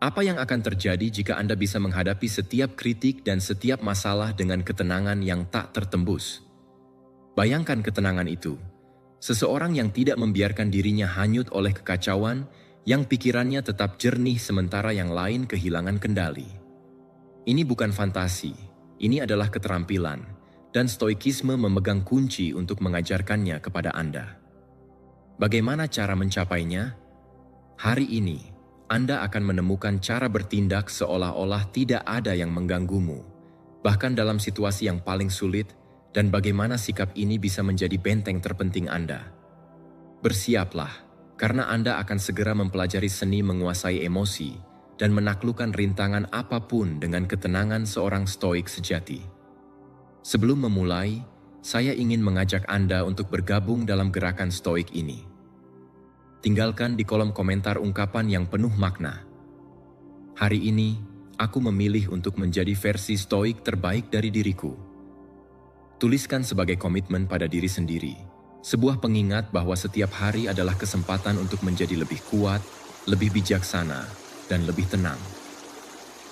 Apa yang akan terjadi jika Anda bisa menghadapi setiap kritik dan setiap masalah dengan ketenangan yang tak tertembus? Bayangkan ketenangan itu. Seseorang yang tidak membiarkan dirinya hanyut oleh kekacauan, yang pikirannya tetap jernih sementara yang lain kehilangan kendali. Ini bukan fantasi, ini adalah keterampilan, dan stoikisme memegang kunci untuk mengajarkannya kepada Anda. Bagaimana cara mencapainya? Hari ini, Anda akan menemukan cara bertindak seolah-olah tidak ada yang mengganggumu, bahkan dalam situasi yang paling sulit, dan bagaimana sikap ini bisa menjadi benteng terpenting Anda. Bersiaplah, karena Anda akan segera mempelajari seni menguasai emosi dan menaklukkan rintangan apapun dengan ketenangan seorang stoik sejati. Sebelum memulai, saya ingin mengajak Anda untuk bergabung dalam gerakan stoik ini. Tinggalkan di kolom komentar ungkapan yang penuh makna. Hari ini, aku memilih untuk menjadi versi stoik terbaik dari diriku. Tuliskan sebagai komitmen pada diri sendiri, sebuah pengingat bahwa setiap hari adalah kesempatan untuk menjadi lebih kuat, lebih bijaksana, dan lebih tenang.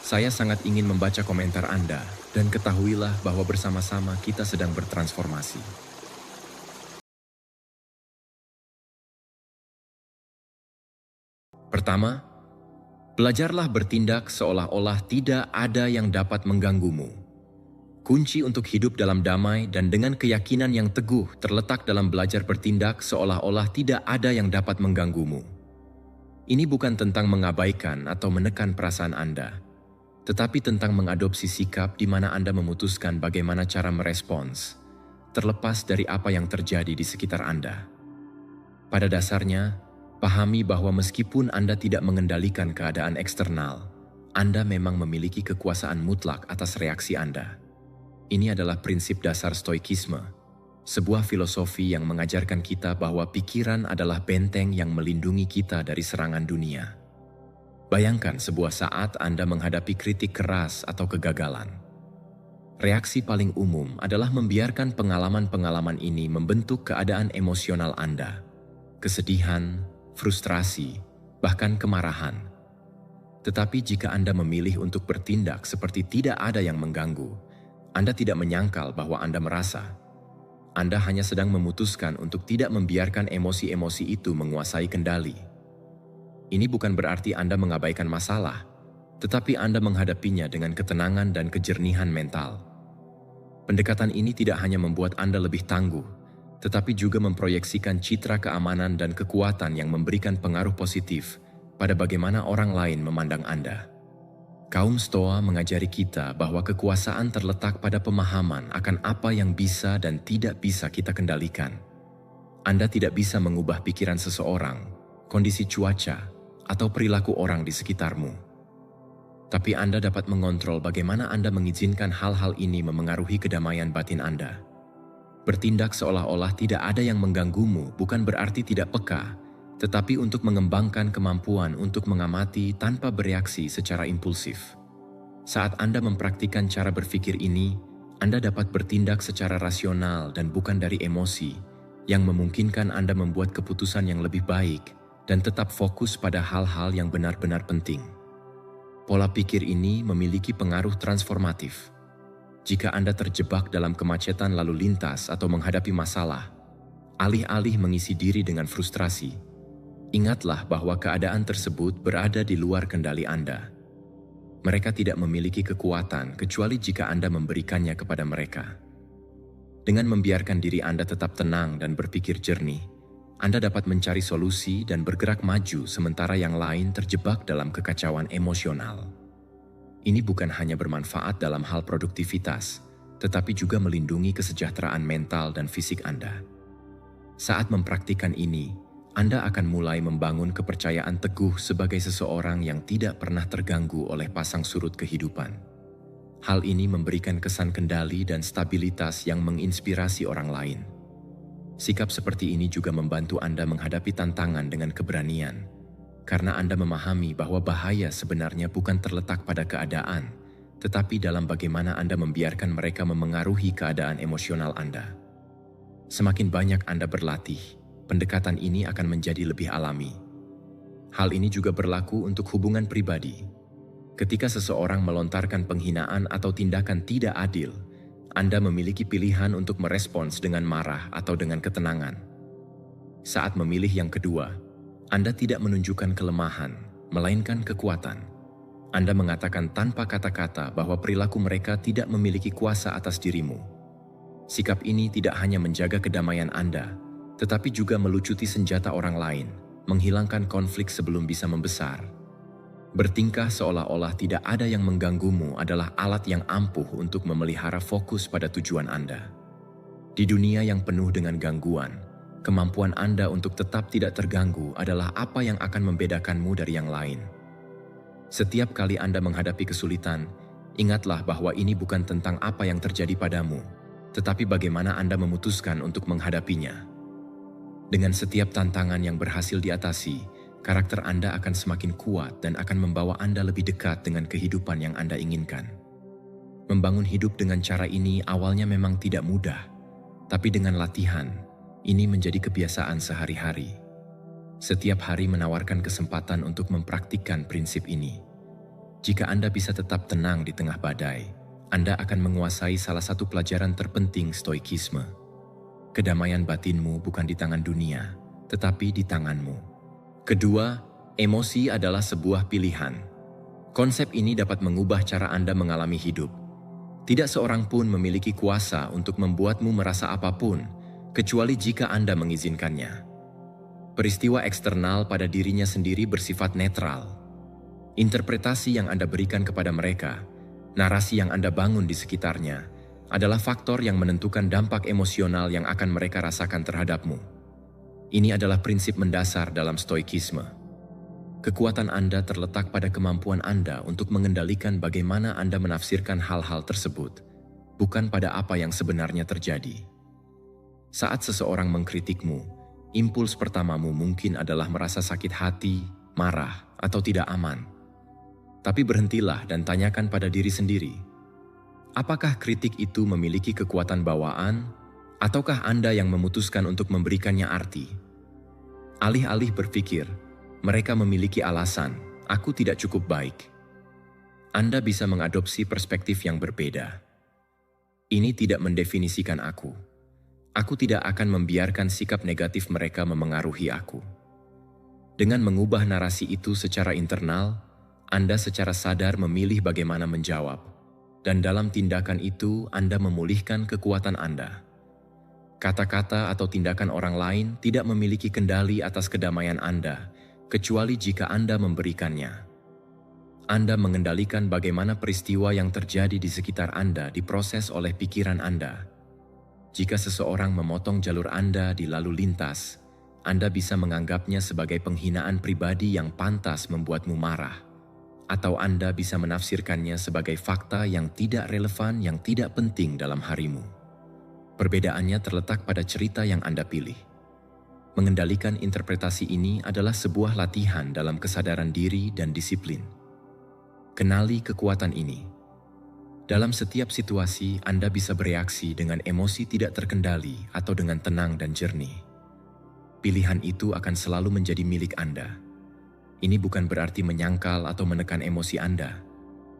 Saya sangat ingin membaca komentar Anda, dan ketahuilah bahwa bersama-sama kita sedang bertransformasi. Pertama, belajarlah bertindak seolah-olah tidak ada yang dapat mengganggumu. Kunci untuk hidup dalam damai dan dengan keyakinan yang teguh terletak dalam belajar bertindak seolah-olah tidak ada yang dapat mengganggumu. Ini bukan tentang mengabaikan atau menekan perasaan Anda, tetapi tentang mengadopsi sikap di mana Anda memutuskan bagaimana cara merespons, terlepas dari apa yang terjadi di sekitar Anda. Pada dasarnya, pahami bahwa meskipun Anda tidak mengendalikan keadaan eksternal, Anda memang memiliki kekuasaan mutlak atas reaksi Anda. Ini adalah prinsip dasar stoikisme, sebuah filosofi yang mengajarkan kita bahwa pikiran adalah benteng yang melindungi kita dari serangan dunia. Bayangkan sebuah saat Anda menghadapi kritik keras atau kegagalan. Reaksi paling umum adalah membiarkan pengalaman-pengalaman ini membentuk keadaan emosional Anda. Kesedihan, frustrasi, bahkan kemarahan. Tetapi jika Anda memilih untuk bertindak seperti tidak ada yang mengganggu, Anda tidak menyangkal bahwa Anda merasa. Anda hanya sedang memutuskan untuk tidak membiarkan emosi-emosi itu menguasai kendali. Ini bukan berarti Anda mengabaikan masalah, tetapi Anda menghadapinya dengan ketenangan dan kejernihan mental. Pendekatan ini tidak hanya membuat Anda lebih tangguh, tetapi juga memproyeksikan citra keamanan dan kekuatan yang memberikan pengaruh positif pada bagaimana orang lain memandang Anda. Kaum Stoa mengajari kita bahwa kekuasaan terletak pada pemahaman akan apa yang bisa dan tidak bisa kita kendalikan. Anda tidak bisa mengubah pikiran seseorang, kondisi cuaca, atau perilaku orang di sekitarmu. Tapi Anda dapat mengontrol bagaimana Anda mengizinkan hal-hal ini memengaruhi kedamaian batin Anda. Bertindak seolah-olah tidak ada yang mengganggumu bukan berarti tidak peka, tetapi untuk mengembangkan kemampuan untuk mengamati tanpa bereaksi secara impulsif. Saat Anda mempraktikkan cara berpikir ini, Anda dapat bertindak secara rasional dan bukan dari emosi, yang memungkinkan Anda membuat keputusan yang lebih baik dan tetap fokus pada hal-hal yang benar-benar penting. Pola pikir ini memiliki pengaruh transformatif. Jika Anda terjebak dalam kemacetan lalu lintas atau menghadapi masalah, alih-alih mengisi diri dengan frustrasi, ingatlah bahwa keadaan tersebut berada di luar kendali Anda. Mereka tidak memiliki kekuatan kecuali jika Anda memberikannya kepada mereka. Dengan membiarkan diri Anda tetap tenang dan berpikir jernih, Anda dapat mencari solusi dan bergerak maju sementara yang lain terjebak dalam kekacauan emosional. Ini bukan hanya bermanfaat dalam hal produktivitas, tetapi juga melindungi kesejahteraan mental dan fisik Anda. Saat mempraktikkan ini, Anda akan mulai membangun kepercayaan teguh sebagai seseorang yang tidak pernah terganggu oleh pasang surut kehidupan. Hal ini memberikan kesan kendali dan stabilitas yang menginspirasi orang lain. Sikap seperti ini juga membantu Anda menghadapi tantangan dengan keberanian, karena Anda memahami bahwa bahaya sebenarnya bukan terletak pada keadaan, tetapi dalam bagaimana Anda membiarkan mereka memengaruhi keadaan emosional Anda. Semakin banyak Anda berlatih, pendekatan ini akan menjadi lebih alami. Hal ini juga berlaku untuk hubungan pribadi. Ketika seseorang melontarkan penghinaan atau tindakan tidak adil, Anda memiliki pilihan untuk merespons dengan marah atau dengan ketenangan. Saat memilih yang kedua, Anda tidak menunjukkan kelemahan, melainkan kekuatan. Anda mengatakan tanpa kata-kata bahwa perilaku mereka tidak memiliki kuasa atas dirimu. Sikap ini tidak hanya menjaga kedamaian Anda, tetapi juga melucuti senjata orang lain, menghilangkan konflik sebelum bisa membesar. Bertingkah seolah-olah tidak ada yang mengganggumu adalah alat yang ampuh untuk memelihara fokus pada tujuan Anda. Di dunia yang penuh dengan gangguan, kemampuan Anda untuk tetap tidak terganggu adalah apa yang akan membedakanmu dari yang lain. Setiap kali Anda menghadapi kesulitan, ingatlah bahwa ini bukan tentang apa yang terjadi padamu, tetapi bagaimana Anda memutuskan untuk menghadapinya. Dengan setiap tantangan yang berhasil diatasi, karakter Anda akan semakin kuat dan akan membawa Anda lebih dekat dengan kehidupan yang Anda inginkan. Membangun hidup dengan cara ini awalnya memang tidak mudah, tapi dengan latihan, ini menjadi kebiasaan sehari-hari. Setiap hari menawarkan kesempatan untuk mempraktikkan prinsip ini. Jika Anda bisa tetap tenang di tengah badai, Anda akan menguasai salah satu pelajaran terpenting stoikisme. Kedamaian batinmu bukan di tangan dunia, tetapi di tanganmu. Kedua, emosi adalah sebuah pilihan. Konsep ini dapat mengubah cara Anda mengalami hidup. Tidak seorang pun memiliki kuasa untuk membuatmu merasa apapun, kecuali jika Anda mengizinkannya. Peristiwa eksternal pada dirinya sendiri bersifat netral. Interpretasi yang Anda berikan kepada mereka, narasi yang Anda bangun di sekitarnya, adalah faktor yang menentukan dampak emosional yang akan mereka rasakan terhadapmu. Ini adalah prinsip mendasar dalam stoikisme. Kekuatan Anda terletak pada kemampuan Anda untuk mengendalikan bagaimana Anda menafsirkan hal-hal tersebut, bukan pada apa yang sebenarnya terjadi. Saat seseorang mengkritikmu, impuls pertamamu mungkin adalah merasa sakit hati, marah, atau tidak aman. Tapi berhentilah dan tanyakan pada diri sendiri, apakah kritik itu memiliki kekuatan bawaan, ataukah Anda yang memutuskan untuk memberikannya arti? Alih-alih berpikir, mereka memiliki alasan, aku tidak cukup baik. Anda bisa mengadopsi perspektif yang berbeda. Ini tidak mendefinisikan aku. Aku tidak akan membiarkan sikap negatif mereka memengaruhi aku. Dengan mengubah narasi itu secara internal, Anda secara sadar memilih bagaimana menjawab. Dan dalam tindakan itu, Anda memulihkan kekuatan Anda. Kata-kata atau tindakan orang lain tidak memiliki kendali atas kedamaian Anda, kecuali jika Anda memberikannya. Anda mengendalikan bagaimana peristiwa yang terjadi di sekitar Anda diproses oleh pikiran Anda. Jika seseorang memotong jalur Anda di lalu lintas, Anda bisa menganggapnya sebagai penghinaan pribadi yang pantas membuatmu marah. Atau Anda bisa menafsirkannya sebagai fakta yang tidak relevan yang tidak penting dalam harimu. Perbedaannya terletak pada cerita yang Anda pilih. Mengendalikan interpretasi ini adalah sebuah latihan dalam kesadaran diri dan disiplin. Kenali kekuatan ini. Dalam setiap situasi, Anda bisa bereaksi dengan emosi tidak terkendali atau dengan tenang dan jernih. Pilihan itu akan selalu menjadi milik Anda. Ini bukan berarti menyangkal atau menekan emosi Anda.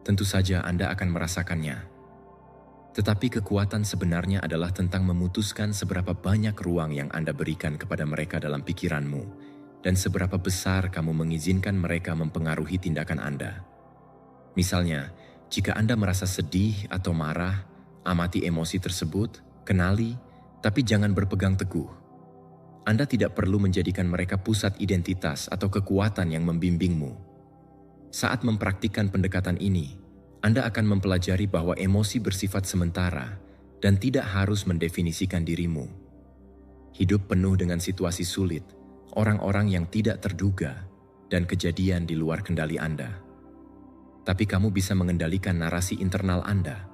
Tentu saja Anda akan merasakannya. Tetapi kekuatan sebenarnya adalah tentang memutuskan seberapa banyak ruang yang Anda berikan kepada mereka dalam pikiranmu, dan seberapa besar kamu mengizinkan mereka mempengaruhi tindakan Anda. Misalnya, jika Anda merasa sedih atau marah, amati emosi tersebut, kenali, tapi jangan berpegang teguh. Anda tidak perlu menjadikan mereka pusat identitas atau kekuatan yang membimbingmu. Saat mempraktikkan pendekatan ini, Anda akan mempelajari bahwa emosi bersifat sementara dan tidak harus mendefinisikan dirimu. Hidup penuh dengan situasi sulit, orang-orang yang tidak terduga, dan kejadian di luar kendali Anda. Tapi kamu bisa mengendalikan narasi internal Anda.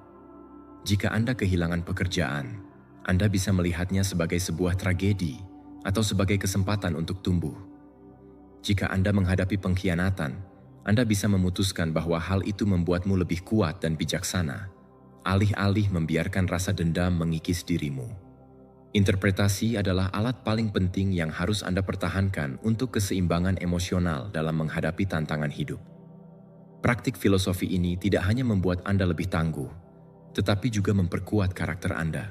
Jika Anda kehilangan pekerjaan, Anda bisa melihatnya sebagai sebuah tragedi atau sebagai kesempatan untuk tumbuh. Jika Anda menghadapi pengkhianatan, Anda bisa memutuskan bahwa hal itu membuatmu lebih kuat dan bijaksana, alih-alih membiarkan rasa dendam mengikis dirimu. Interpretasi adalah alat paling penting yang harus Anda pertahankan untuk keseimbangan emosional dalam menghadapi tantangan hidup. Praktik filosofi ini tidak hanya membuat Anda lebih tangguh, tetapi juga memperkuat karakter Anda.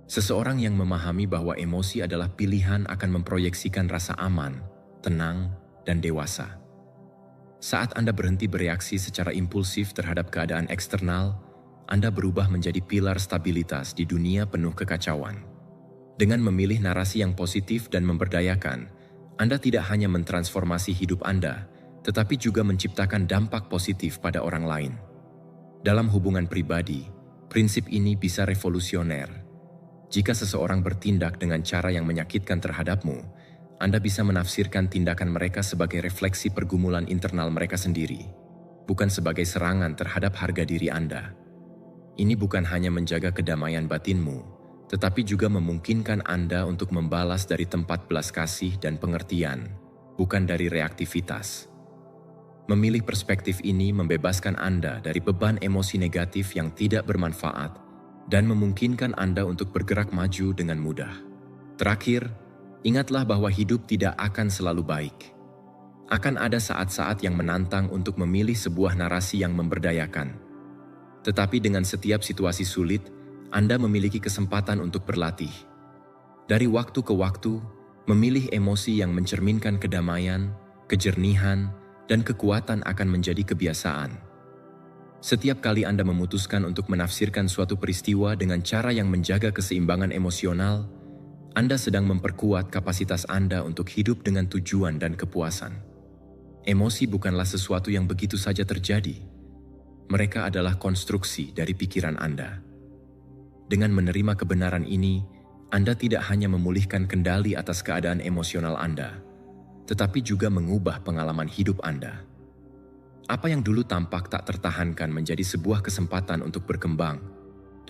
Seseorang yang memahami bahwa emosi adalah pilihan akan memproyeksikan rasa aman, tenang, dan dewasa. Saat Anda berhenti bereaksi secara impulsif terhadap keadaan eksternal, Anda berubah menjadi pilar stabilitas di dunia penuh kekacauan. Dengan memilih narasi yang positif dan memberdayakan, Anda tidak hanya mentransformasi hidup Anda, tetapi juga menciptakan dampak positif pada orang lain. Dalam hubungan pribadi, prinsip ini bisa revolusioner. Jika seseorang bertindak dengan cara yang menyakitkan terhadapmu, Anda bisa menafsirkan tindakan mereka sebagai refleksi pergumulan internal mereka sendiri, bukan sebagai serangan terhadap harga diri Anda. Ini bukan hanya menjaga kedamaian batinmu, tetapi juga memungkinkan Anda untuk membalas dari tempat belas kasih dan pengertian, bukan dari reaktivitas. Memilih perspektif ini membebaskan Anda dari beban emosi negatif yang tidak bermanfaat dan memungkinkan Anda untuk bergerak maju dengan mudah. Terakhir, ingatlah bahwa hidup tidak akan selalu baik. Akan ada saat-saat yang menantang untuk memilih sebuah narasi yang memberdayakan. Tetapi dengan setiap situasi sulit, Anda memiliki kesempatan untuk berlatih. Dari waktu ke waktu, memilih emosi yang mencerminkan kedamaian, kejernihan, dan kekuatan akan menjadi kebiasaan. Setiap kali Anda memutuskan untuk menafsirkan suatu peristiwa dengan cara yang menjaga keseimbangan emosional, Anda sedang memperkuat kapasitas Anda untuk hidup dengan tujuan dan kepuasan. Emosi bukanlah sesuatu yang begitu saja terjadi. Mereka adalah konstruksi dari pikiran Anda. Dengan menerima kebenaran ini, Anda tidak hanya memulihkan kendali atas keadaan emosional Anda, tetapi juga mengubah pengalaman hidup Anda. Apa yang dulu tampak tak tertahankan menjadi sebuah kesempatan untuk berkembang,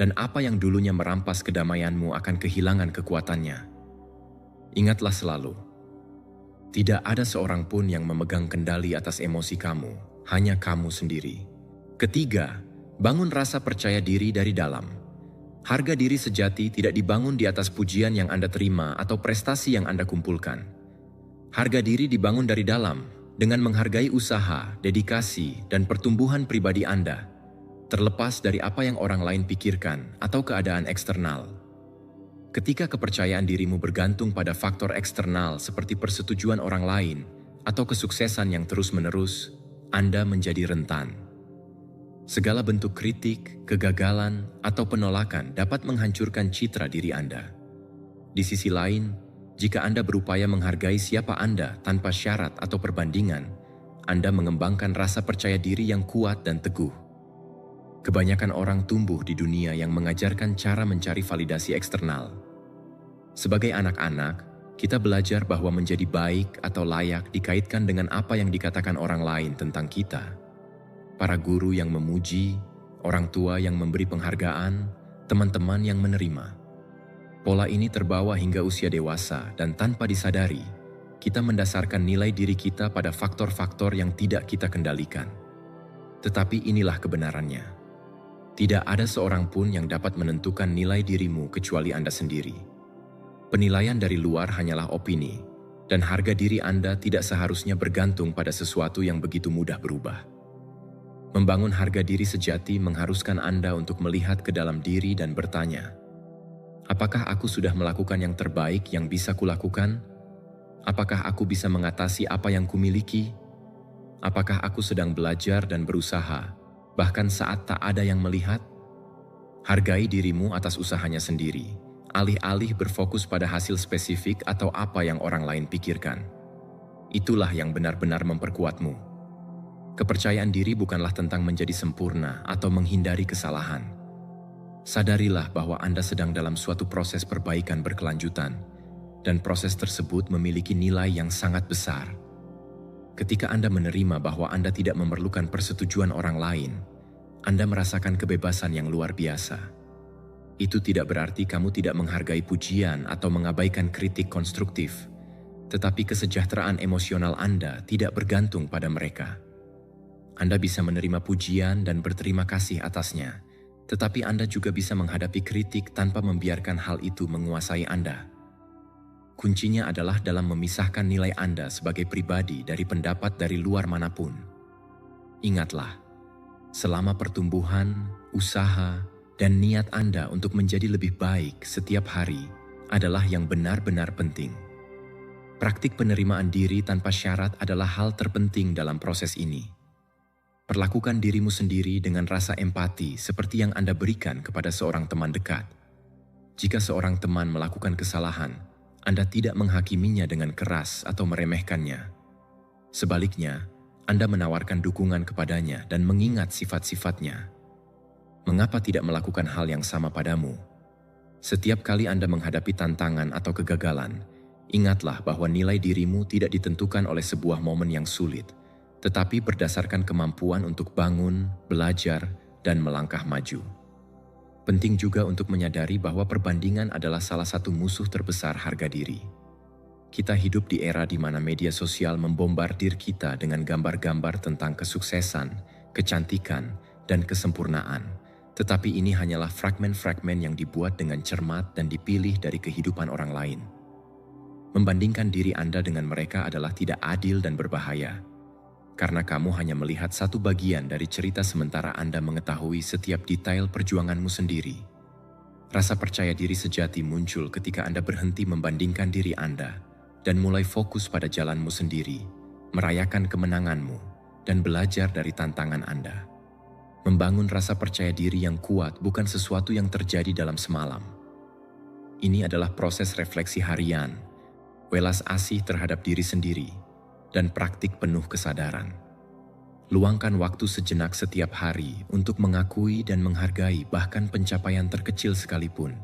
dan apa yang dulunya merampas kedamaianmu akan kehilangan kekuatannya. Ingatlah selalu, tidak ada seorang pun yang memegang kendali atas emosi kamu, hanya kamu sendiri. Ketiga, bangun rasa percaya diri dari dalam. Harga diri sejati tidak dibangun di atas pujian yang Anda terima atau prestasi yang Anda kumpulkan. Harga diri dibangun dari dalam, dengan menghargai usaha, dedikasi, dan pertumbuhan pribadi Anda, terlepas dari apa yang orang lain pikirkan atau keadaan eksternal. Ketika kepercayaan dirimu bergantung pada faktor eksternal seperti persetujuan orang lain atau kesuksesan yang terus-menerus, Anda menjadi rentan. Segala bentuk kritik, kegagalan, atau penolakan dapat menghancurkan citra diri Anda. Di sisi lain, jika Anda berupaya menghargai siapa Anda tanpa syarat atau perbandingan, Anda mengembangkan rasa percaya diri yang kuat dan teguh. Kebanyakan orang tumbuh di dunia yang mengajarkan cara mencari validasi eksternal. Sebagai anak-anak, kita belajar bahwa menjadi baik atau layak dikaitkan dengan apa yang dikatakan orang lain tentang kita. Para guru yang memuji, orang tua yang memberi penghargaan, teman-teman yang menerima. Pola ini terbawa hingga usia dewasa dan tanpa disadari, kita mendasarkan nilai diri kita pada faktor-faktor yang tidak kita kendalikan. Tetapi inilah kebenarannya. Tidak ada seorang pun yang dapat menentukan nilai dirimu kecuali Anda sendiri. Penilaian dari luar hanyalah opini, dan harga diri Anda tidak seharusnya bergantung pada sesuatu yang begitu mudah berubah. Membangun harga diri sejati mengharuskan Anda untuk melihat ke dalam diri dan bertanya, apakah aku sudah melakukan yang terbaik yang bisa kulakukan? Apakah aku bisa mengatasi apa yang kumiliki? Apakah aku sedang belajar dan berusaha, bahkan saat tak ada yang melihat? Hargai dirimu atas usahanya sendiri, alih-alih berfokus pada hasil spesifik atau apa yang orang lain pikirkan. Itulah yang benar-benar memperkuatmu. Kepercayaan diri bukanlah tentang menjadi sempurna atau menghindari kesalahan. Sadarilah bahwa Anda sedang dalam suatu proses perbaikan berkelanjutan, dan proses tersebut memiliki nilai yang sangat besar. Ketika Anda menerima bahwa Anda tidak memerlukan persetujuan orang lain, Anda merasakan kebebasan yang luar biasa. Itu tidak berarti kamu tidak menghargai pujian atau mengabaikan kritik konstruktif, tetapi kesejahteraan emosional Anda tidak bergantung pada mereka. Anda bisa menerima pujian dan berterima kasih atasnya, tetapi Anda juga bisa menghadapi kritik tanpa membiarkan hal itu menguasai Anda. Kuncinya adalah dalam memisahkan nilai Anda sebagai pribadi dari pendapat dari luar manapun. Ingatlah, selama pertumbuhan, usaha, dan niat Anda untuk menjadi lebih baik setiap hari adalah yang benar-benar penting. Praktik penerimaan diri tanpa syarat adalah hal terpenting dalam proses ini. Perlakukan dirimu sendiri dengan rasa empati seperti yang Anda berikan kepada seorang teman dekat. Jika seorang teman melakukan kesalahan, Anda tidak menghakiminya dengan keras atau meremehkannya. Sebaliknya, Anda menawarkan dukungan kepadanya dan mengingat sifat-sifatnya. Mengapa tidak melakukan hal yang sama padamu? Setiap kali Anda menghadapi tantangan atau kegagalan, ingatlah bahwa nilai dirimu tidak ditentukan oleh sebuah momen yang sulit, tetapi berdasarkan kemampuan untuk bangun, belajar, dan melangkah maju. Penting juga untuk menyadari bahwa perbandingan adalah salah satu musuh terbesar harga diri. Kita hidup di era di mana media sosial membombardir kita dengan gambar-gambar tentang kesuksesan, kecantikan, dan kesempurnaan. Tetapi ini hanyalah fragmen-fragmen yang dibuat dengan cermat dan dipilih dari kehidupan orang lain. Membandingkan diri Anda dengan mereka adalah tidak adil dan berbahaya. Karena kamu hanya melihat satu bagian dari cerita sementara Anda mengetahui setiap detail perjuanganmu sendiri. Rasa percaya diri sejati muncul ketika Anda berhenti membandingkan diri Anda dan mulai fokus pada jalanmu sendiri, merayakan kemenanganmu, dan belajar dari tantangan Anda. Membangun rasa percaya diri yang kuat bukan sesuatu yang terjadi dalam semalam. Ini adalah proses refleksi harian, welas asih terhadap diri sendiri, dan praktik penuh kesadaran. Luangkan waktu sejenak setiap hari untuk mengakui dan menghargai bahkan pencapaian terkecil sekalipun.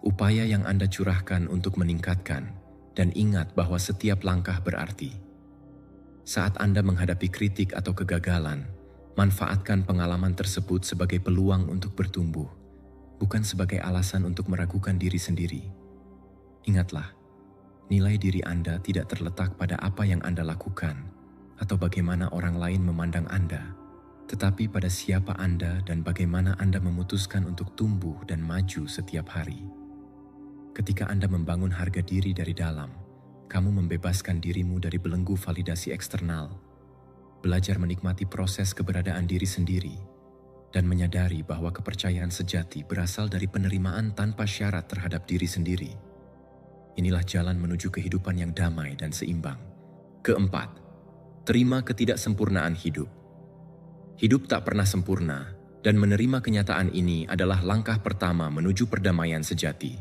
Upaya yang Anda curahkan untuk meningkatkan, dan ingat bahwa setiap langkah berarti. Saat Anda menghadapi kritik atau kegagalan, manfaatkan pengalaman tersebut sebagai peluang untuk bertumbuh, bukan sebagai alasan untuk meragukan diri sendiri. Ingatlah, nilai diri Anda tidak terletak pada apa yang Anda lakukan atau bagaimana orang lain memandang Anda, tetapi pada siapa Anda dan bagaimana Anda memutuskan untuk tumbuh dan maju setiap hari. Ketika Anda membangun harga diri dari dalam, kamu membebaskan dirimu dari belenggu validasi eksternal, belajar menikmati proses keberadaan diri sendiri, dan menyadari bahwa kepercayaan sejati berasal dari penerimaan tanpa syarat terhadap diri sendiri. Inilah jalan menuju kehidupan yang damai dan seimbang. Keempat, terima ketidaksempurnaan hidup. Hidup tak pernah sempurna, dan menerima kenyataan ini adalah langkah pertama menuju perdamaian sejati.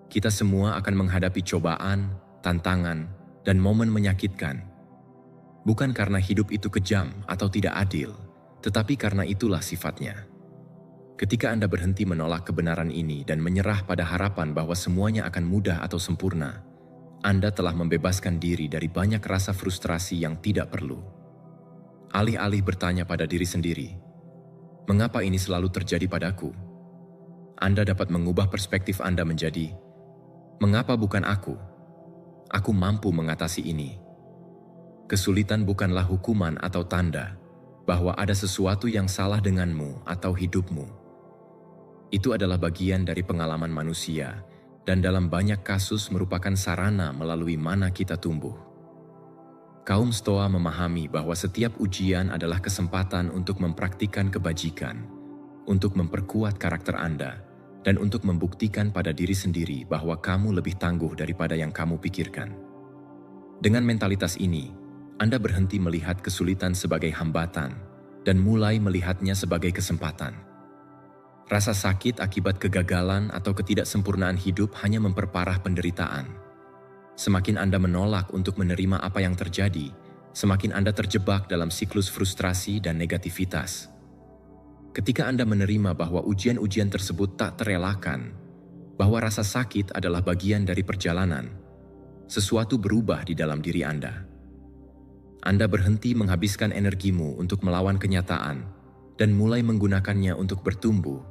Kita semua akan menghadapi cobaan, tantangan, dan momen menyakitkan. Bukan karena hidup itu kejam atau tidak adil, tetapi karena itulah sifatnya. Ketika Anda berhenti menolak kebenaran ini dan menyerah pada harapan bahwa semuanya akan mudah atau sempurna, Anda telah membebaskan diri dari banyak rasa frustrasi yang tidak perlu. Alih-alih bertanya pada diri sendiri, "Mengapa ini selalu terjadi padaku?" Anda dapat mengubah perspektif Anda menjadi, "Mengapa bukan aku? Aku mampu mengatasi ini." Kesulitan bukanlah hukuman atau tanda bahwa ada sesuatu yang salah denganmu atau hidupmu. Itu adalah bagian dari pengalaman manusia dan dalam banyak kasus merupakan sarana melalui mana kita tumbuh. Kaum Stoa memahami bahwa setiap ujian adalah kesempatan untuk mempraktikkan kebajikan, untuk memperkuat karakter Anda, dan untuk membuktikan pada diri sendiri bahwa kamu lebih tangguh daripada yang kamu pikirkan. Dengan mentalitas ini, Anda berhenti melihat kesulitan sebagai hambatan dan mulai melihatnya sebagai kesempatan. Rasa sakit akibat kegagalan atau ketidaksempurnaan hidup hanya memperparah penderitaan. Semakin Anda menolak untuk menerima apa yang terjadi, semakin Anda terjebak dalam siklus frustrasi dan negativitas. Ketika Anda menerima bahwa ujian-ujian tersebut tak terelakkan, bahwa rasa sakit adalah bagian dari perjalanan, sesuatu berubah di dalam diri Anda. Anda berhenti menghabiskan energimu untuk melawan kenyataan dan mulai menggunakannya untuk bertumbuh,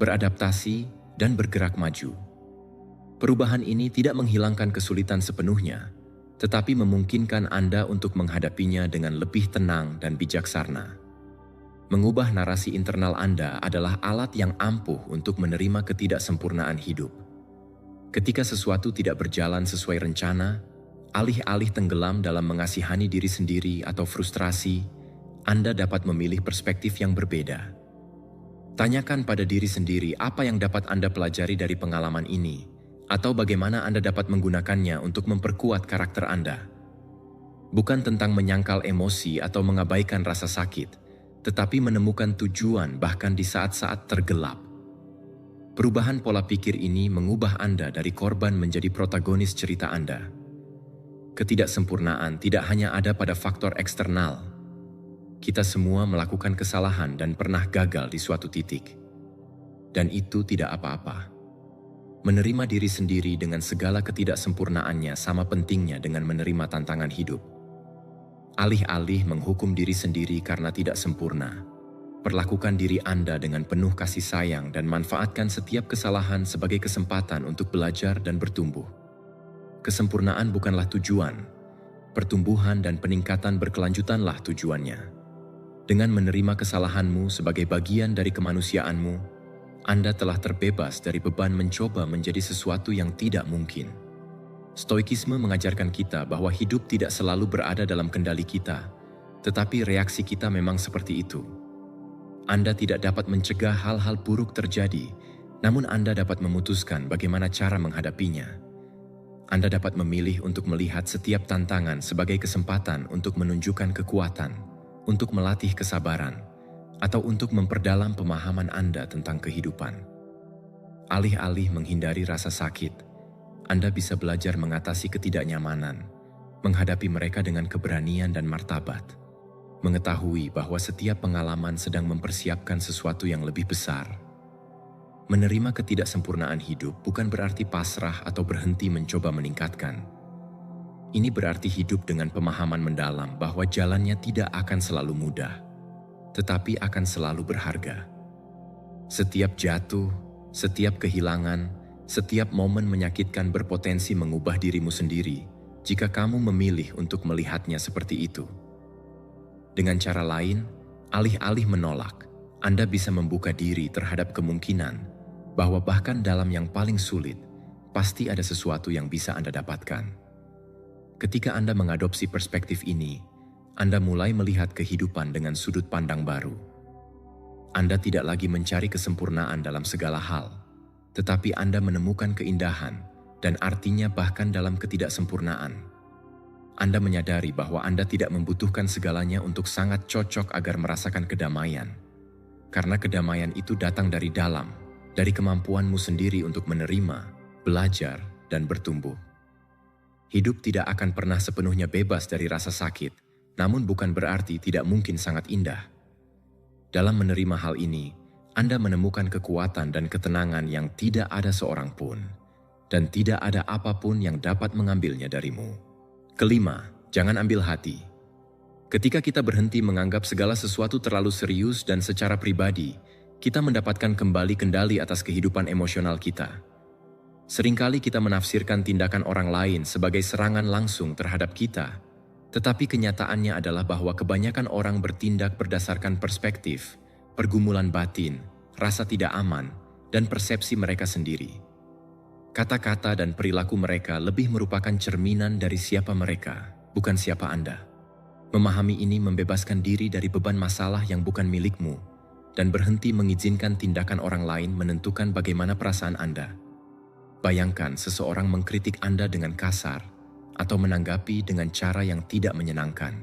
beradaptasi, dan bergerak maju. Perubahan ini tidak menghilangkan kesulitan sepenuhnya, tetapi memungkinkan Anda untuk menghadapinya dengan lebih tenang dan bijaksana. Mengubah narasi internal Anda adalah alat yang ampuh untuk menerima ketidaksempurnaan hidup. Ketika sesuatu tidak berjalan sesuai rencana, alih-alih tenggelam dalam mengasihani diri sendiri atau frustrasi, Anda dapat memilih perspektif yang berbeda. Tanyakan pada diri sendiri apa yang dapat Anda pelajari dari pengalaman ini, atau bagaimana Anda dapat menggunakannya untuk memperkuat karakter Anda. Bukan tentang menyangkal emosi atau mengabaikan rasa sakit, tetapi menemukan tujuan bahkan di saat-saat tergelap. Perubahan pola pikir ini mengubah Anda dari korban menjadi protagonis cerita Anda. Ketidaksempurnaan tidak hanya ada pada faktor eksternal. Kita semua melakukan kesalahan dan pernah gagal di suatu titik. Dan itu tidak apa-apa. Menerima diri sendiri dengan segala ketidaksempurnaannya sama pentingnya dengan menerima tantangan hidup. Alih-alih menghukum diri sendiri karena tidak sempurna, perlakukan diri Anda dengan penuh kasih sayang dan manfaatkan setiap kesalahan sebagai kesempatan untuk belajar dan bertumbuh. Kesempurnaan bukanlah tujuan, pertumbuhan dan peningkatan berkelanjutanlah tujuannya. Dengan menerima kesalahanmu sebagai bagian dari kemanusiaanmu, Anda telah terbebas dari beban mencoba menjadi sesuatu yang tidak mungkin. Stoikisme mengajarkan kita bahwa hidup tidak selalu berada dalam kendali kita, tetapi reaksi kita memang seperti itu. Anda tidak dapat mencegah hal-hal buruk terjadi, namun Anda dapat memutuskan bagaimana cara menghadapinya. Anda dapat memilih untuk melihat setiap tantangan sebagai kesempatan untuk menunjukkan kekuatan, untuk melatih kesabaran, atau untuk memperdalam pemahaman Anda tentang kehidupan. Alih-alih menghindari rasa sakit, Anda bisa belajar mengatasi ketidaknyamanan, menghadapi mereka dengan keberanian dan martabat, mengetahui bahwa setiap pengalaman sedang mempersiapkan sesuatu yang lebih besar. Menerima ketidaksempurnaan hidup bukan berarti pasrah atau berhenti mencoba meningkatkan. Ini berarti hidup dengan pemahaman mendalam bahwa jalannya tidak akan selalu mudah, tetapi akan selalu berharga. Setiap jatuh, setiap kehilangan, setiap momen menyakitkan berpotensi mengubah dirimu sendiri jika kamu memilih untuk melihatnya seperti itu. Dengan cara lain, alih-alih menolak, Anda bisa membuka diri terhadap kemungkinan bahwa bahkan dalam yang paling sulit, pasti ada sesuatu yang bisa Anda dapatkan. Ketika Anda mengadopsi perspektif ini, Anda mulai melihat kehidupan dengan sudut pandang baru. Anda tidak lagi mencari kesempurnaan dalam segala hal, tetapi Anda menemukan keindahan dan artinya bahkan dalam ketidaksempurnaan. Anda menyadari bahwa Anda tidak membutuhkan segalanya untuk sangat cocok agar merasakan kedamaian. Karena kedamaian itu datang dari dalam, dari kemampuanmu sendiri untuk menerima, belajar, dan bertumbuh. Hidup tidak akan pernah sepenuhnya bebas dari rasa sakit, namun bukan berarti tidak mungkin sangat indah. Dalam menerima hal ini, Anda menemukan kekuatan dan ketenangan yang tidak ada seorang pun, dan tidak ada apapun yang dapat mengambilnya darimu. Kelima, jangan ambil hati. Ketika kita berhenti menganggap segala sesuatu terlalu serius dan secara pribadi, kita mendapatkan kembali kendali atas kehidupan emosional kita. Seringkali kita menafsirkan tindakan orang lain sebagai serangan langsung terhadap kita, tetapi kenyataannya adalah bahwa kebanyakan orang bertindak berdasarkan perspektif, pergumulan batin, rasa tidak aman, dan persepsi mereka sendiri. Kata-kata dan perilaku mereka lebih merupakan cerminan dari siapa mereka, bukan siapa Anda. Memahami ini membebaskan diri dari beban masalah yang bukan milikmu, dan berhenti mengizinkan tindakan orang lain menentukan bagaimana perasaan Anda. Bayangkan seseorang mengkritik Anda dengan kasar atau menanggapi dengan cara yang tidak menyenangkan.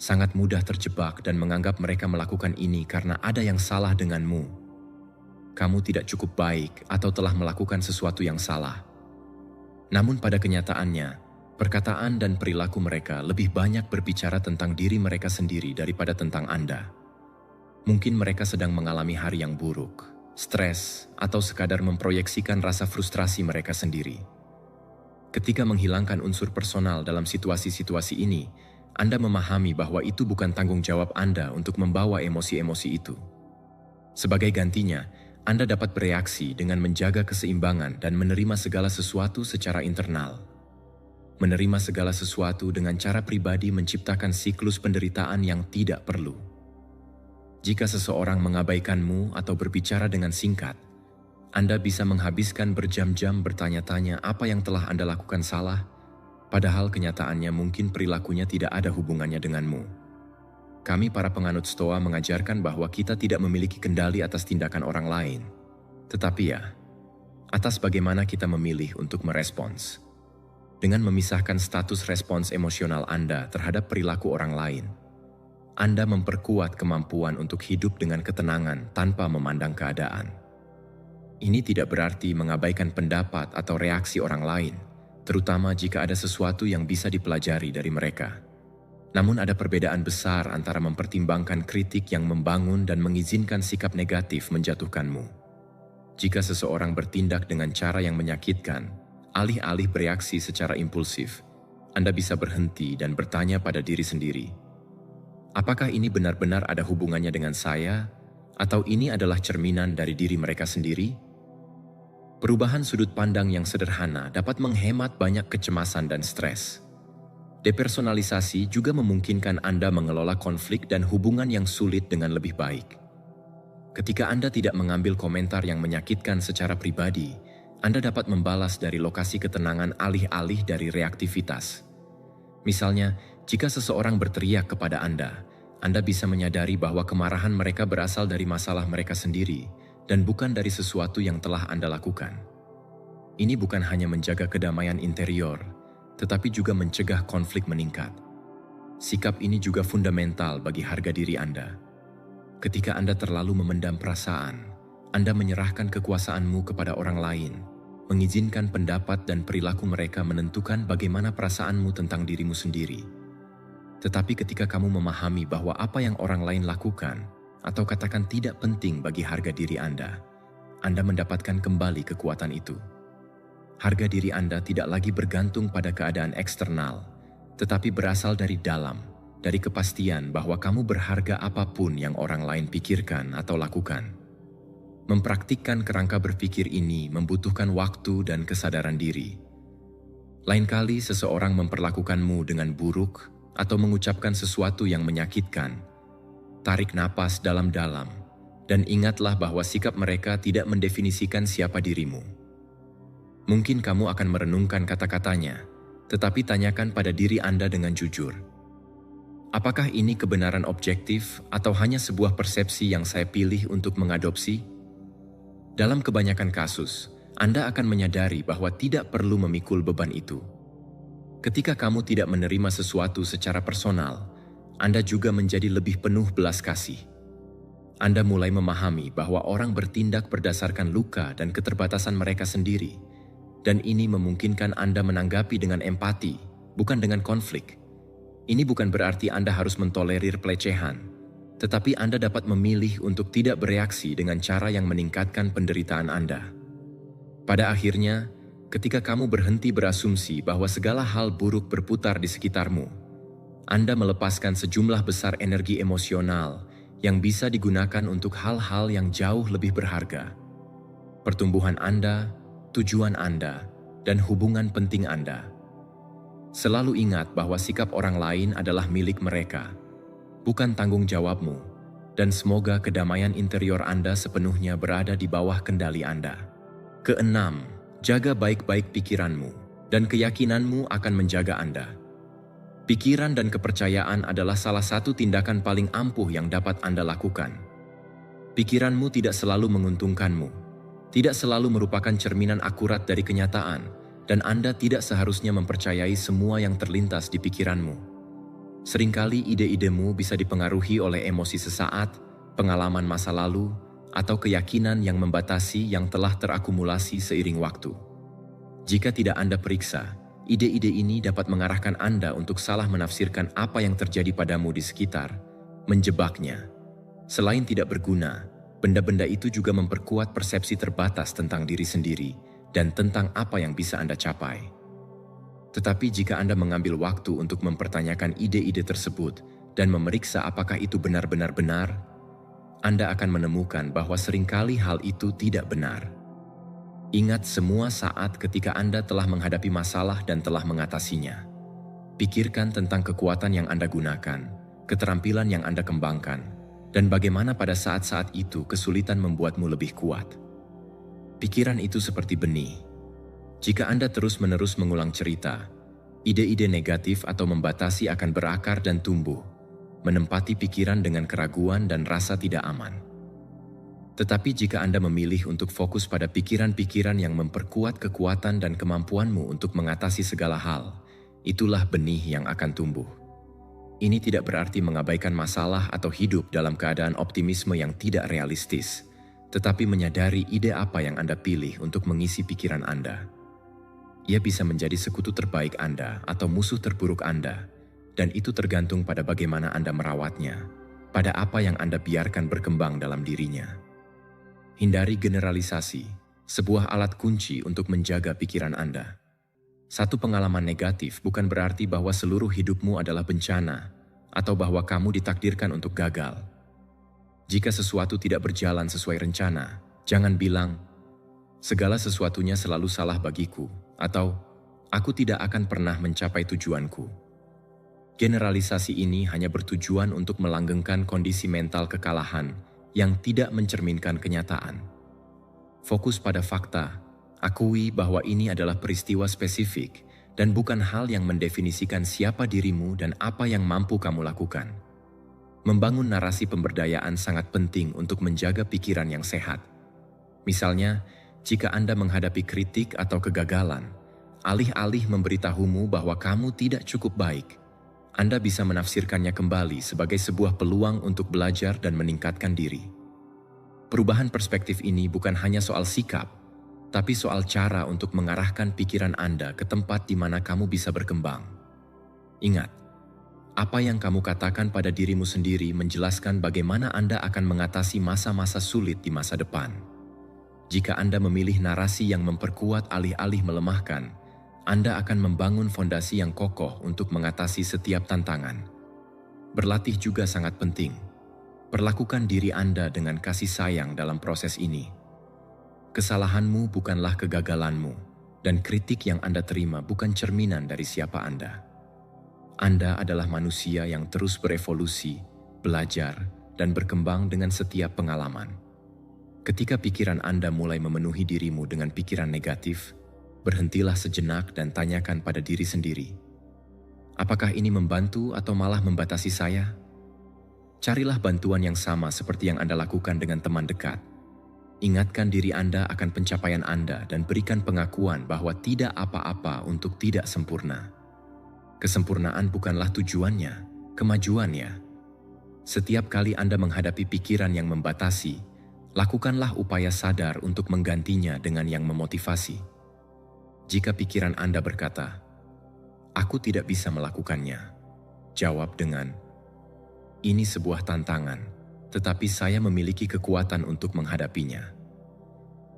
Sangat mudah terjebak dan menganggap mereka melakukan ini karena ada yang salah denganmu. Kamu tidak cukup baik atau telah melakukan sesuatu yang salah. Namun pada kenyataannya, perkataan dan perilaku mereka lebih banyak berbicara tentang diri mereka sendiri daripada tentang Anda. Mungkin mereka sedang mengalami hari yang buruk, stres, atau sekadar memproyeksikan rasa frustrasi mereka sendiri. Ketika menghilangkan unsur personal dalam situasi-situasi ini, Anda memahami bahwa itu bukan tanggung jawab Anda untuk membawa emosi-emosi itu. Sebagai gantinya, Anda dapat bereaksi dengan menjaga keseimbangan dan menerima segala sesuatu secara internal. Menerima segala sesuatu dengan cara pribadi menciptakan siklus penderitaan yang tidak perlu. Jika seseorang mengabaikanmu atau berbicara dengan singkat, Anda bisa menghabiskan berjam-jam bertanya-tanya apa yang telah Anda lakukan salah, padahal kenyataannya mungkin perilakunya tidak ada hubungannya denganmu. Kami para penganut Stoa mengajarkan bahwa kita tidak memiliki kendali atas tindakan orang lain. Tetapi ya, atas bagaimana kita memilih untuk merespons. Dengan memisahkan status respons emosional Anda terhadap perilaku orang lain, Anda memperkuat kemampuan untuk hidup dengan ketenangan tanpa memandang keadaan. Ini tidak berarti mengabaikan pendapat atau reaksi orang lain, terutama jika ada sesuatu yang bisa dipelajari dari mereka. Namun ada perbedaan besar antara mempertimbangkan kritik yang membangun dan mengizinkan sikap negatif menjatuhkanmu. Jika seseorang bertindak dengan cara yang menyakitkan, alih-alih bereaksi secara impulsif, Anda bisa berhenti dan bertanya pada diri sendiri, apakah ini benar-benar ada hubungannya dengan saya, atau ini adalah cerminan dari diri mereka sendiri? Perubahan sudut pandang yang sederhana dapat menghemat banyak kecemasan dan stres. Depersonalisasi juga memungkinkan Anda mengelola konflik dan hubungan yang sulit dengan lebih baik. Ketika Anda tidak mengambil komentar yang menyakitkan secara pribadi, Anda dapat membalas dari lokasi ketenangan alih-alih dari reaktivitas. Misalnya, jika seseorang berteriak kepada Anda bisa menyadari bahwa kemarahan mereka berasal dari masalah mereka sendiri dan bukan dari sesuatu yang telah Anda lakukan. Ini bukan hanya menjaga kedamaian interior, tetapi juga mencegah konflik meningkat. Sikap ini juga fundamental bagi harga diri Anda. Ketika Anda terlalu memendam perasaan, Anda menyerahkan kekuasaanmu kepada orang lain, mengizinkan pendapat dan perilaku mereka menentukan bagaimana perasaanmu tentang dirimu sendiri. Tetapi ketika kamu memahami bahwa apa yang orang lain lakukan, atau katakan tidak penting bagi harga diri Anda mendapatkan kembali kekuatan itu. Harga diri Anda tidak lagi bergantung pada keadaan eksternal, tetapi berasal dari dalam, dari kepastian bahwa kamu berharga apapun yang orang lain pikirkan atau lakukan. Mempraktikkan kerangka berpikir ini membutuhkan waktu dan kesadaran diri. Lain kali seseorang memperlakukanmu dengan buruk atau mengucapkan sesuatu yang menyakitkan, tarik napas dalam-dalam dan ingatlah bahwa sikap mereka tidak mendefinisikan siapa dirimu. Mungkin kamu akan merenungkan kata-katanya, tetapi tanyakan pada diri Anda dengan jujur. Apakah ini kebenaran objektif atau hanya sebuah persepsi yang saya pilih untuk mengadopsi? Dalam kebanyakan kasus, Anda akan menyadari bahwa tidak perlu memikul beban itu. Ketika kamu tidak menerima sesuatu secara personal, Anda juga menjadi lebih penuh belas kasih. Anda mulai memahami bahwa orang bertindak berdasarkan luka dan keterbatasan mereka sendiri, dan ini memungkinkan Anda menanggapi dengan empati, bukan dengan konflik. Ini bukan berarti Anda harus mentolerir pelecehan, tetapi Anda dapat memilih untuk tidak bereaksi dengan cara yang meningkatkan penderitaan Anda. Pada akhirnya, ketika kamu berhenti berasumsi bahwa segala hal buruk berputar di sekitarmu, Anda melepaskan sejumlah besar energi emosional yang bisa digunakan untuk hal-hal yang jauh lebih berharga. Pertumbuhan Anda, tujuan Anda, dan hubungan penting Anda. Selalu ingat bahwa sikap orang lain adalah milik mereka, bukan tanggung jawabmu, dan semoga kedamaian interior Anda sepenuhnya berada di bawah kendali Anda. Keenam, jaga baik-baik pikiranmu, dan keyakinanmu akan menjaga Anda. Pikiran dan kepercayaan adalah salah satu tindakan paling ampuh yang dapat Anda lakukan. Pikiranmu tidak selalu menguntungkanmu, tidak selalu merupakan cerminan akurat dari kenyataan, dan Anda tidak seharusnya mempercayai semua yang terlintas di pikiranmu. Seringkali ide-idemu bisa dipengaruhi oleh emosi sesaat, pengalaman masa lalu, atau keyakinan yang membatasi yang telah terakumulasi seiring waktu. Jika tidak Anda periksa, ide-ide ini dapat mengarahkan Anda untuk salah menafsirkan apa yang terjadi padamu di sekitar, menjebaknya. Selain tidak berguna, benda-benda itu juga memperkuat persepsi terbatas tentang diri sendiri dan tentang apa yang bisa Anda capai. Tetapi jika Anda mengambil waktu untuk mempertanyakan ide-ide tersebut dan memeriksa apakah itu benar-benar benar, Anda akan menemukan bahwa seringkali hal itu tidak benar. Ingat semua saat ketika Anda telah menghadapi masalah dan telah mengatasinya. Pikirkan tentang kekuatan yang Anda gunakan, keterampilan yang Anda kembangkan, dan bagaimana pada saat-saat itu kesulitan membuatmu lebih kuat. Pikiran itu seperti benih. Jika Anda terus-menerus mengulang cerita, ide-ide negatif atau membatasi akan berakar dan tumbuh, menempati pikiran dengan keraguan dan rasa tidak aman. Tetapi jika Anda memilih untuk fokus pada pikiran-pikiran yang memperkuat kekuatan dan kemampuanmu untuk mengatasi segala hal, itulah benih yang akan tumbuh. Ini tidak berarti mengabaikan masalah atau hidup dalam keadaan optimisme yang tidak realistis, tetapi menyadari ide apa yang Anda pilih untuk mengisi pikiran Anda. Ia bisa menjadi sekutu terbaik Anda atau musuh terburuk Anda, dan itu tergantung pada bagaimana Anda merawatnya, pada apa yang Anda biarkan berkembang dalam dirinya. Hindari generalisasi, sebuah alat kunci untuk menjaga pikiran Anda. Satu pengalaman negatif bukan berarti bahwa seluruh hidupmu adalah bencana atau bahwa kamu ditakdirkan untuk gagal. Jika sesuatu tidak berjalan sesuai rencana, jangan bilang, "Segala sesuatunya selalu salah bagiku," atau "Aku tidak akan pernah mencapai tujuanku." Generalisasi ini hanya bertujuan untuk melanggengkan kondisi mental kekalahan yang tidak mencerminkan kenyataan. Fokus pada fakta. Akui bahwa ini adalah peristiwa spesifik dan bukan hal yang mendefinisikan siapa dirimu dan apa yang mampu kamu lakukan. Membangun narasi pemberdayaan sangat penting untuk menjaga pikiran yang sehat. Misalnya, jika Anda menghadapi kritik atau kegagalan, alih-alih memberitahumu bahwa kamu tidak cukup baik, Anda bisa menafsirkannya kembali sebagai sebuah peluang untuk belajar dan meningkatkan diri. Perubahan perspektif ini bukan hanya soal sikap, tapi soal cara untuk mengarahkan pikiran Anda ke tempat di mana kamu bisa berkembang. Ingat, apa yang kamu katakan pada dirimu sendiri menjelaskan bagaimana Anda akan mengatasi masa-masa sulit di masa depan. Jika Anda memilih narasi yang memperkuat alih-alih melemahkan, Anda akan membangun fondasi yang kokoh untuk mengatasi setiap tantangan. Berlatih juga sangat penting. Perlakukan diri Anda dengan kasih sayang dalam proses ini. Kesalahanmu bukanlah kegagalanmu, dan kritik yang Anda terima bukan cerminan dari siapa Anda. Anda adalah manusia yang terus berevolusi, belajar, dan berkembang dengan setiap pengalaman. Ketika pikiran Anda mulai memenuhi dirimu dengan pikiran negatif, berhentilah sejenak dan tanyakan pada diri sendiri, apakah ini membantu atau malah membatasi saya? Carilah bantuan yang sama seperti yang Anda lakukan dengan teman dekat. Ingatkan diri Anda akan pencapaian Anda dan berikan pengakuan bahwa tidak apa-apa untuk tidak sempurna. Kesempurnaan bukanlah tujuannya, kemajuannya. Setiap kali Anda menghadapi pikiran yang membatasi, lakukanlah upaya sadar untuk menggantinya dengan yang memotivasi. Jika pikiran Anda berkata, "Aku tidak bisa melakukannya," jawab dengan, "Ini sebuah tantangan, tetapi saya memiliki kekuatan untuk menghadapinya."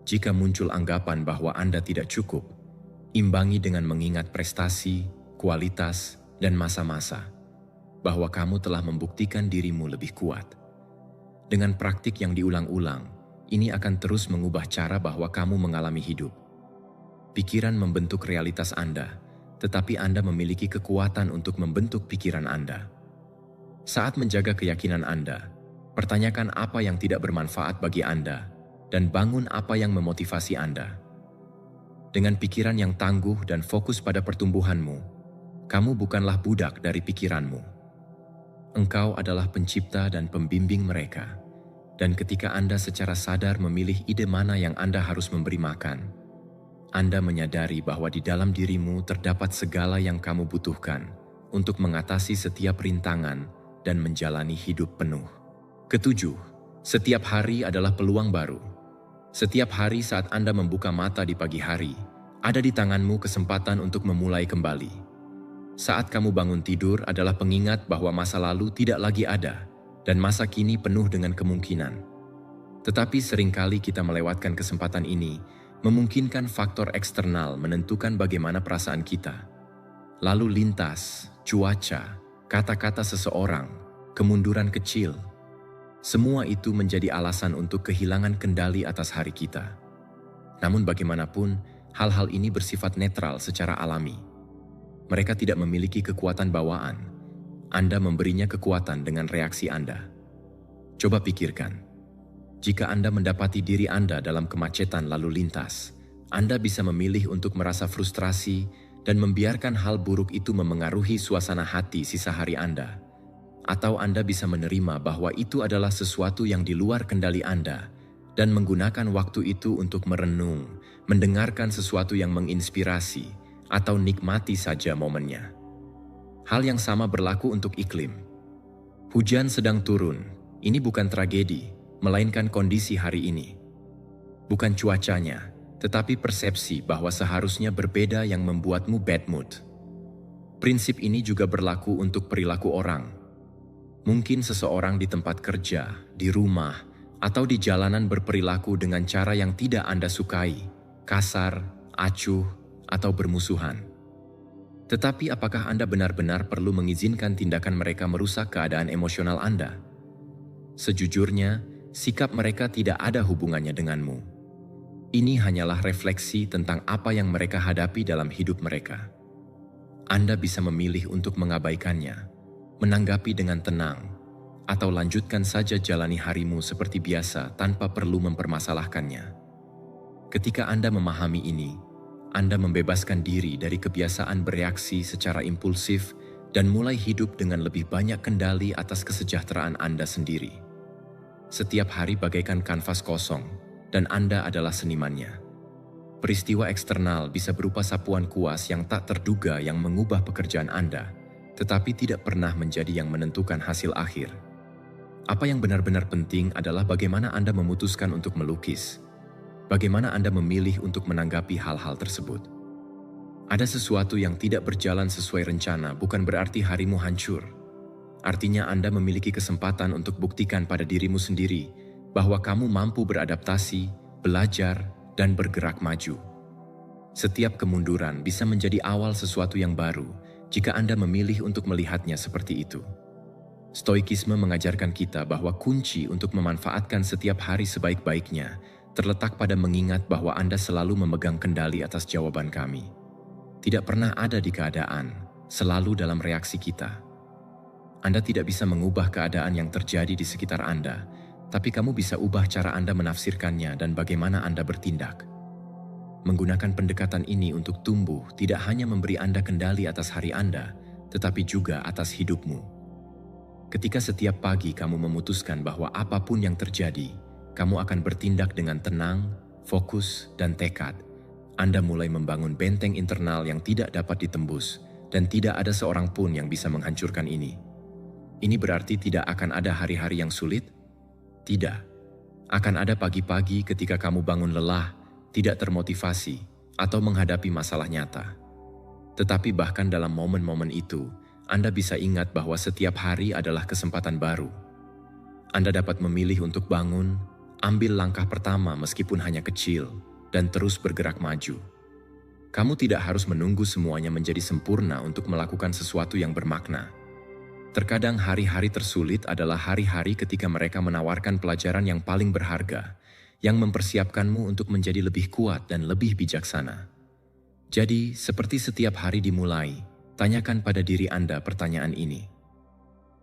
Jika muncul anggapan bahwa Anda tidak cukup, imbangi dengan mengingat prestasi, kualitas, dan masa-masa, bahwa kamu telah membuktikan dirimu lebih kuat. Dengan praktik yang diulang-ulang, ini akan terus mengubah cara bahwa kamu mengalami hidup. Pikiran membentuk realitas Anda, tetapi Anda memiliki kekuatan untuk membentuk pikiran Anda. Saat menjaga keyakinan Anda, pertanyakan apa yang tidak bermanfaat bagi Anda, dan bangun apa yang memotivasi Anda. Dengan pikiran yang tangguh dan fokus pada pertumbuhanmu, kamu bukanlah budak dari pikiranmu. Engkau adalah pencipta dan pembimbing mereka, dan ketika Anda secara sadar memilih ide mana yang Anda harus memberi makan, Anda menyadari bahwa di dalam dirimu terdapat segala yang kamu butuhkan untuk mengatasi setiap rintangan dan menjalani hidup penuh. Ketujuh, setiap hari adalah peluang baru. Setiap hari saat Anda membuka mata di pagi hari, ada di tanganmu kesempatan untuk memulai kembali. Saat kamu bangun tidur adalah pengingat bahwa masa lalu tidak lagi ada, dan masa kini penuh dengan kemungkinan. Tetapi seringkali kita melewatkan kesempatan ini, memungkinkan faktor eksternal menentukan bagaimana perasaan kita. Lalu lintas, cuaca, kata-kata seseorang, kemunduran kecil, semua itu menjadi alasan untuk kehilangan kendali atas hari kita. Namun bagaimanapun, hal-hal ini bersifat netral secara alami. Mereka tidak memiliki kekuatan bawaan. Anda memberinya kekuatan dengan reaksi Anda. Coba pikirkan, jika Anda mendapati diri Anda dalam kemacetan lalu lintas, Anda bisa memilih untuk merasa frustrasi dan membiarkan hal buruk itu memengaruhi suasana hati sisa hari Anda. Atau Anda bisa menerima bahwa itu adalah sesuatu yang di luar kendali Anda dan menggunakan waktu itu untuk merenung, mendengarkan sesuatu yang menginspirasi, atau nikmati saja momennya. Hal yang sama berlaku untuk iklim. Hujan sedang turun, ini bukan tragedi, melainkan kondisi hari ini. Bukan cuacanya, tetapi persepsi bahwa seharusnya berbeda yang membuatmu bad mood. Prinsip ini juga berlaku untuk perilaku orang. Mungkin seseorang di tempat kerja, di rumah, atau di jalanan berperilaku dengan cara yang tidak Anda sukai, kasar, acuh, atau bermusuhan. Tetapi apakah Anda benar-benar perlu mengizinkan tindakan mereka merusak keadaan emosional Anda? Sejujurnya, sikap mereka tidak ada hubungannya denganmu. Ini hanyalah refleksi tentang apa yang mereka hadapi dalam hidup mereka. Anda bisa memilih untuk mengabaikannya, menanggapi dengan tenang, atau lanjutkan saja jalani harimu seperti biasa tanpa perlu mempermasalahkannya. Ketika Anda memahami ini, Anda membebaskan diri dari kebiasaan bereaksi secara impulsif dan mulai hidup dengan lebih banyak kendali atas kesejahteraan Anda sendiri. Setiap hari bagaikan kanvas kosong, dan Anda adalah senimannya. Peristiwa eksternal bisa berupa sapuan kuas yang tak terduga yang mengubah pekerjaan Anda, tetapi tidak pernah menjadi yang menentukan hasil akhir. Apa yang benar-benar penting adalah bagaimana Anda memutuskan untuk melukis. Bagaimana Anda memilih untuk menanggapi hal-hal tersebut. Ada sesuatu yang tidak berjalan sesuai rencana bukan berarti harimu hancur. Artinya Anda memiliki kesempatan untuk buktikan pada dirimu sendiri bahwa kamu mampu beradaptasi, belajar, dan bergerak maju. Setiap kemunduran bisa menjadi awal sesuatu yang baru jika Anda memilih untuk melihatnya seperti itu. Stoikisme mengajarkan kita bahwa kunci untuk memanfaatkan setiap hari sebaik-baiknya terletak pada mengingat bahwa Anda selalu memegang kendali atas jawaban kami. Tidak pernah ada di keadaan, selalu dalam reaksi kita. Anda tidak bisa mengubah keadaan yang terjadi di sekitar Anda, tapi kamu bisa ubah cara Anda menafsirkannya dan bagaimana Anda bertindak. Menggunakan pendekatan ini untuk tumbuh tidak hanya memberi Anda kendali atas hari Anda, tetapi juga atas hidupmu. Ketika setiap pagi kamu memutuskan bahwa apapun yang terjadi, kamu akan bertindak dengan tenang, fokus, dan tekad, Anda mulai membangun benteng internal yang tidak dapat ditembus, dan tidak ada seorang pun yang bisa menghancurkan ini. Ini berarti tidak akan ada hari-hari yang sulit? Tidak. Akan ada pagi-pagi ketika kamu bangun lelah, tidak termotivasi, atau menghadapi masalah nyata. Tetapi bahkan dalam momen-momen itu, Anda bisa ingat bahwa setiap hari adalah kesempatan baru. Anda dapat memilih untuk bangun, ambil langkah pertama meskipun hanya kecil, dan terus bergerak maju. Kamu tidak harus menunggu semuanya menjadi sempurna untuk melakukan sesuatu yang bermakna. Terkadang hari-hari tersulit adalah hari-hari ketika mereka menawarkan pelajaran yang paling berharga, yang mempersiapkanmu untuk menjadi lebih kuat dan lebih bijaksana. Jadi, seperti setiap hari dimulai, tanyakan pada diri Anda pertanyaan ini.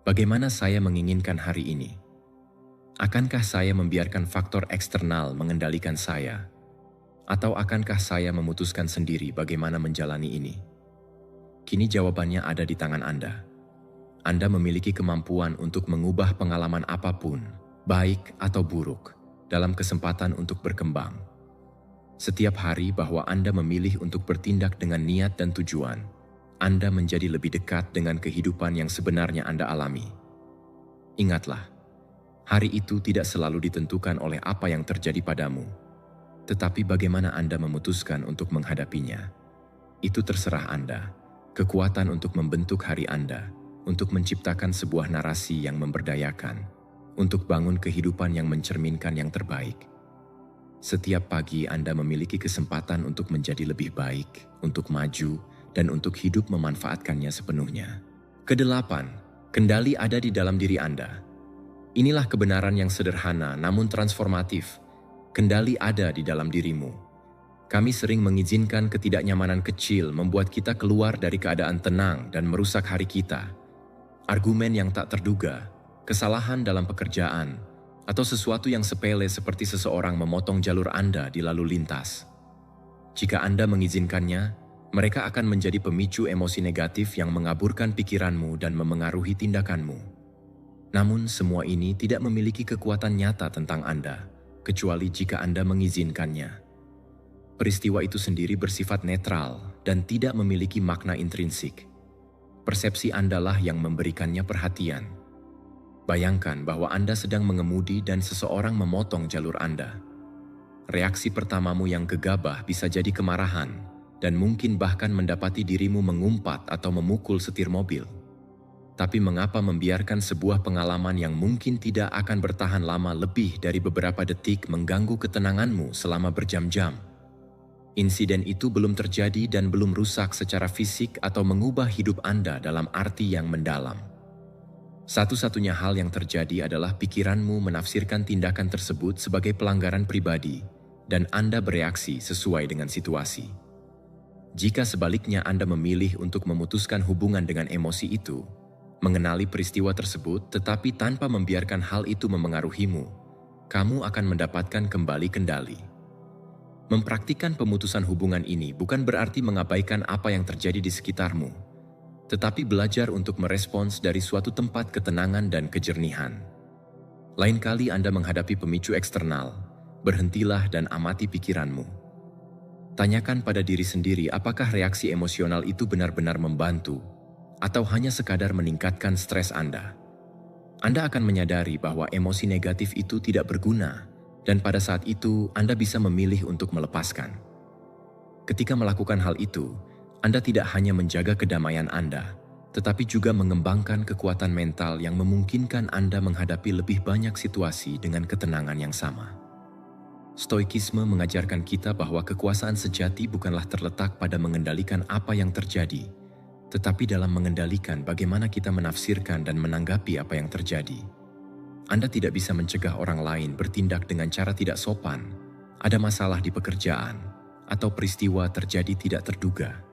Bagaimana saya menginginkan hari ini? Akankah saya membiarkan faktor eksternal mengendalikan saya? Atau akankah saya memutuskan sendiri bagaimana menjalani ini? Kini jawabannya ada di tangan Anda. Anda memiliki kemampuan untuk mengubah pengalaman apapun, baik atau buruk, dalam kesempatan untuk berkembang. Setiap hari bahwa Anda memilih untuk bertindak dengan niat dan tujuan, Anda menjadi lebih dekat dengan kehidupan yang sebenarnya Anda alami. Ingatlah, hari itu tidak selalu ditentukan oleh apa yang terjadi padamu, tetapi bagaimana Anda memutuskan untuk menghadapinya. Itu terserah Anda, kekuatan untuk membentuk hari Anda, untuk menciptakan sebuah narasi yang memberdayakan, untuk bangun kehidupan yang mencerminkan yang terbaik. Setiap pagi Anda memiliki kesempatan untuk menjadi lebih baik, untuk maju, dan untuk hidup memanfaatkannya sepenuhnya. Kedelapan, kendali ada di dalam diri Anda. Inilah kebenaran yang sederhana namun transformatif. Kendali ada di dalam dirimu. Kami sering mengizinkan ketidaknyamanan kecil membuat kita keluar dari keadaan tenang dan merusak hari kita. Argumen yang tak terduga, kesalahan dalam pekerjaan, atau sesuatu yang sepele seperti seseorang memotong jalur Anda di lalu lintas. Jika Anda mengizinkannya, mereka akan menjadi pemicu emosi negatif yang mengaburkan pikiranmu dan memengaruhi tindakanmu. Namun semua ini tidak memiliki kekuatan nyata tentang Anda, kecuali jika Anda mengizinkannya. Peristiwa itu sendiri bersifat netral dan tidak memiliki makna intrinsik. Persepsi Anda lah yang memberikannya perhatian. Bayangkan bahwa Anda sedang mengemudi dan seseorang memotong jalur Anda. Reaksi pertamamu yang gegabah bisa jadi kemarahan dan mungkin bahkan mendapati dirimu mengumpat atau memukul setir mobil. Tapi mengapa membiarkan sebuah pengalaman yang mungkin tidak akan bertahan lama lebih dari beberapa detik mengganggu ketenanganmu selama berjam-jam? Insiden itu belum terjadi dan belum rusak secara fisik atau mengubah hidup Anda dalam arti yang mendalam. Satu-satunya hal yang terjadi adalah pikiranmu menafsirkan tindakan tersebut sebagai pelanggaran pribadi dan Anda bereaksi sesuai dengan situasi. Jika sebaliknya Anda memilih untuk memutuskan hubungan dengan emosi itu, mengenali peristiwa tersebut tetapi tanpa membiarkan hal itu memengaruhimu, kamu akan mendapatkan kembali kendali. Mempraktikkan pemutusan hubungan ini bukan berarti mengabaikan apa yang terjadi di sekitarmu, tetapi belajar untuk merespons dari suatu tempat ketenangan dan kejernihan. Lain kali Anda menghadapi pemicu eksternal, berhentilah dan amati pikiranmu. Tanyakan pada diri sendiri apakah reaksi emosional itu benar-benar membantu, atau hanya sekadar meningkatkan stres Anda. Anda akan menyadari bahwa emosi negatif itu tidak berguna, dan pada saat itu Anda bisa memilih untuk melepaskan. Ketika melakukan hal itu, Anda tidak hanya menjaga kedamaian Anda, tetapi juga mengembangkan kekuatan mental yang memungkinkan Anda menghadapi lebih banyak situasi dengan ketenangan yang sama. Stoikisme mengajarkan kita bahwa kekuasaan sejati bukanlah terletak pada mengendalikan apa yang terjadi, tetapi dalam mengendalikan bagaimana kita menafsirkan dan menanggapi apa yang terjadi. Anda tidak bisa mencegah orang lain bertindak dengan cara tidak sopan, ada masalah di pekerjaan, atau peristiwa terjadi tidak terduga.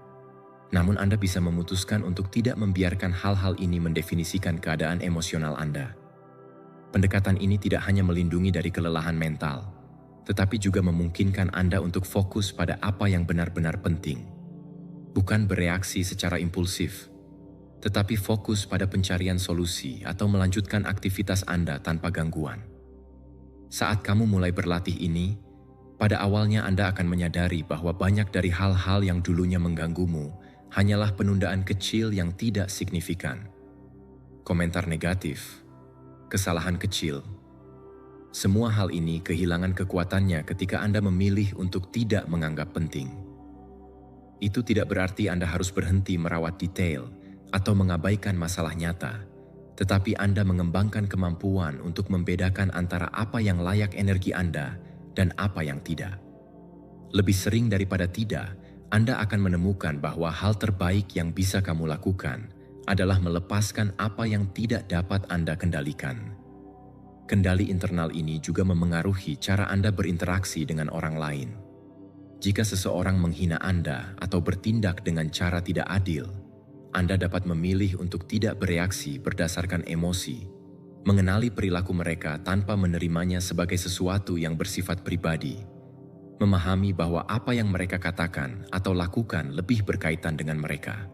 Namun Anda bisa memutuskan untuk tidak membiarkan hal-hal ini mendefinisikan keadaan emosional Anda. Pendekatan ini tidak hanya melindungi dari kelelahan mental, tetapi juga memungkinkan Anda untuk fokus pada apa yang benar-benar penting. Bukan bereaksi secara impulsif, tetapi fokus pada pencarian solusi atau melanjutkan aktivitas Anda tanpa gangguan. Saat kamu mulai berlatih ini, pada awalnya Anda akan menyadari bahwa banyak dari hal-hal yang dulunya mengganggumu hanyalah penundaan kecil yang tidak signifikan. Komentar negatif, kesalahan kecil. Semua hal ini kehilangan kekuatannya ketika Anda memilih untuk tidak menganggap penting. Itu tidak berarti Anda harus berhenti merawat detail atau mengabaikan masalah nyata, tetapi Anda mengembangkan kemampuan untuk membedakan antara apa yang layak energi Anda dan apa yang tidak. Lebih sering daripada tidak, Anda akan menemukan bahwa hal terbaik yang bisa kamu lakukan adalah melepaskan apa yang tidak dapat Anda kendalikan. Kendali internal ini juga memengaruhi cara Anda berinteraksi dengan orang lain. Jika seseorang menghina Anda atau bertindak dengan cara tidak adil, Anda dapat memilih untuk tidak bereaksi berdasarkan emosi, mengenali perilaku mereka tanpa menerimanya sebagai sesuatu yang bersifat pribadi, memahami bahwa apa yang mereka katakan atau lakukan lebih berkaitan dengan mereka.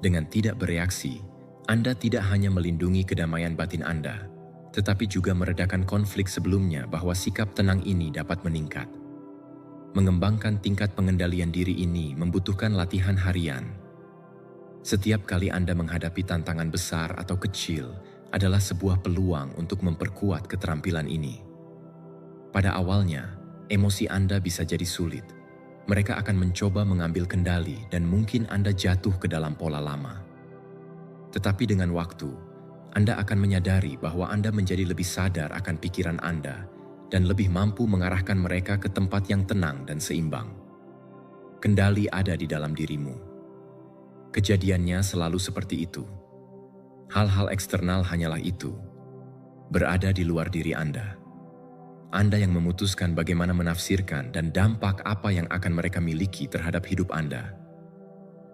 Dengan tidak bereaksi, Anda tidak hanya melindungi kedamaian batin Anda, tetapi juga meredakan konflik sebelumnya bahwa sikap tenang ini dapat meningkat. Mengembangkan tingkat pengendalian diri ini membutuhkan latihan harian. Setiap kali Anda menghadapi tantangan besar atau kecil adalah sebuah peluang untuk memperkuat keterampilan ini. Pada awalnya, emosi Anda bisa jadi sulit. Mereka akan mencoba mengambil kendali dan mungkin Anda jatuh ke dalam pola lama. Tetapi dengan waktu, Anda akan menyadari bahwa Anda menjadi lebih sadar akan pikiran Anda dan lebih mampu mengarahkan mereka ke tempat yang tenang dan seimbang. Kendali ada di dalam dirimu. Kejadiannya selalu seperti itu. Hal-hal eksternal hanyalah itu, berada di luar diri Anda. Anda yang memutuskan bagaimana menafsirkan dan dampak apa yang akan mereka miliki terhadap hidup Anda.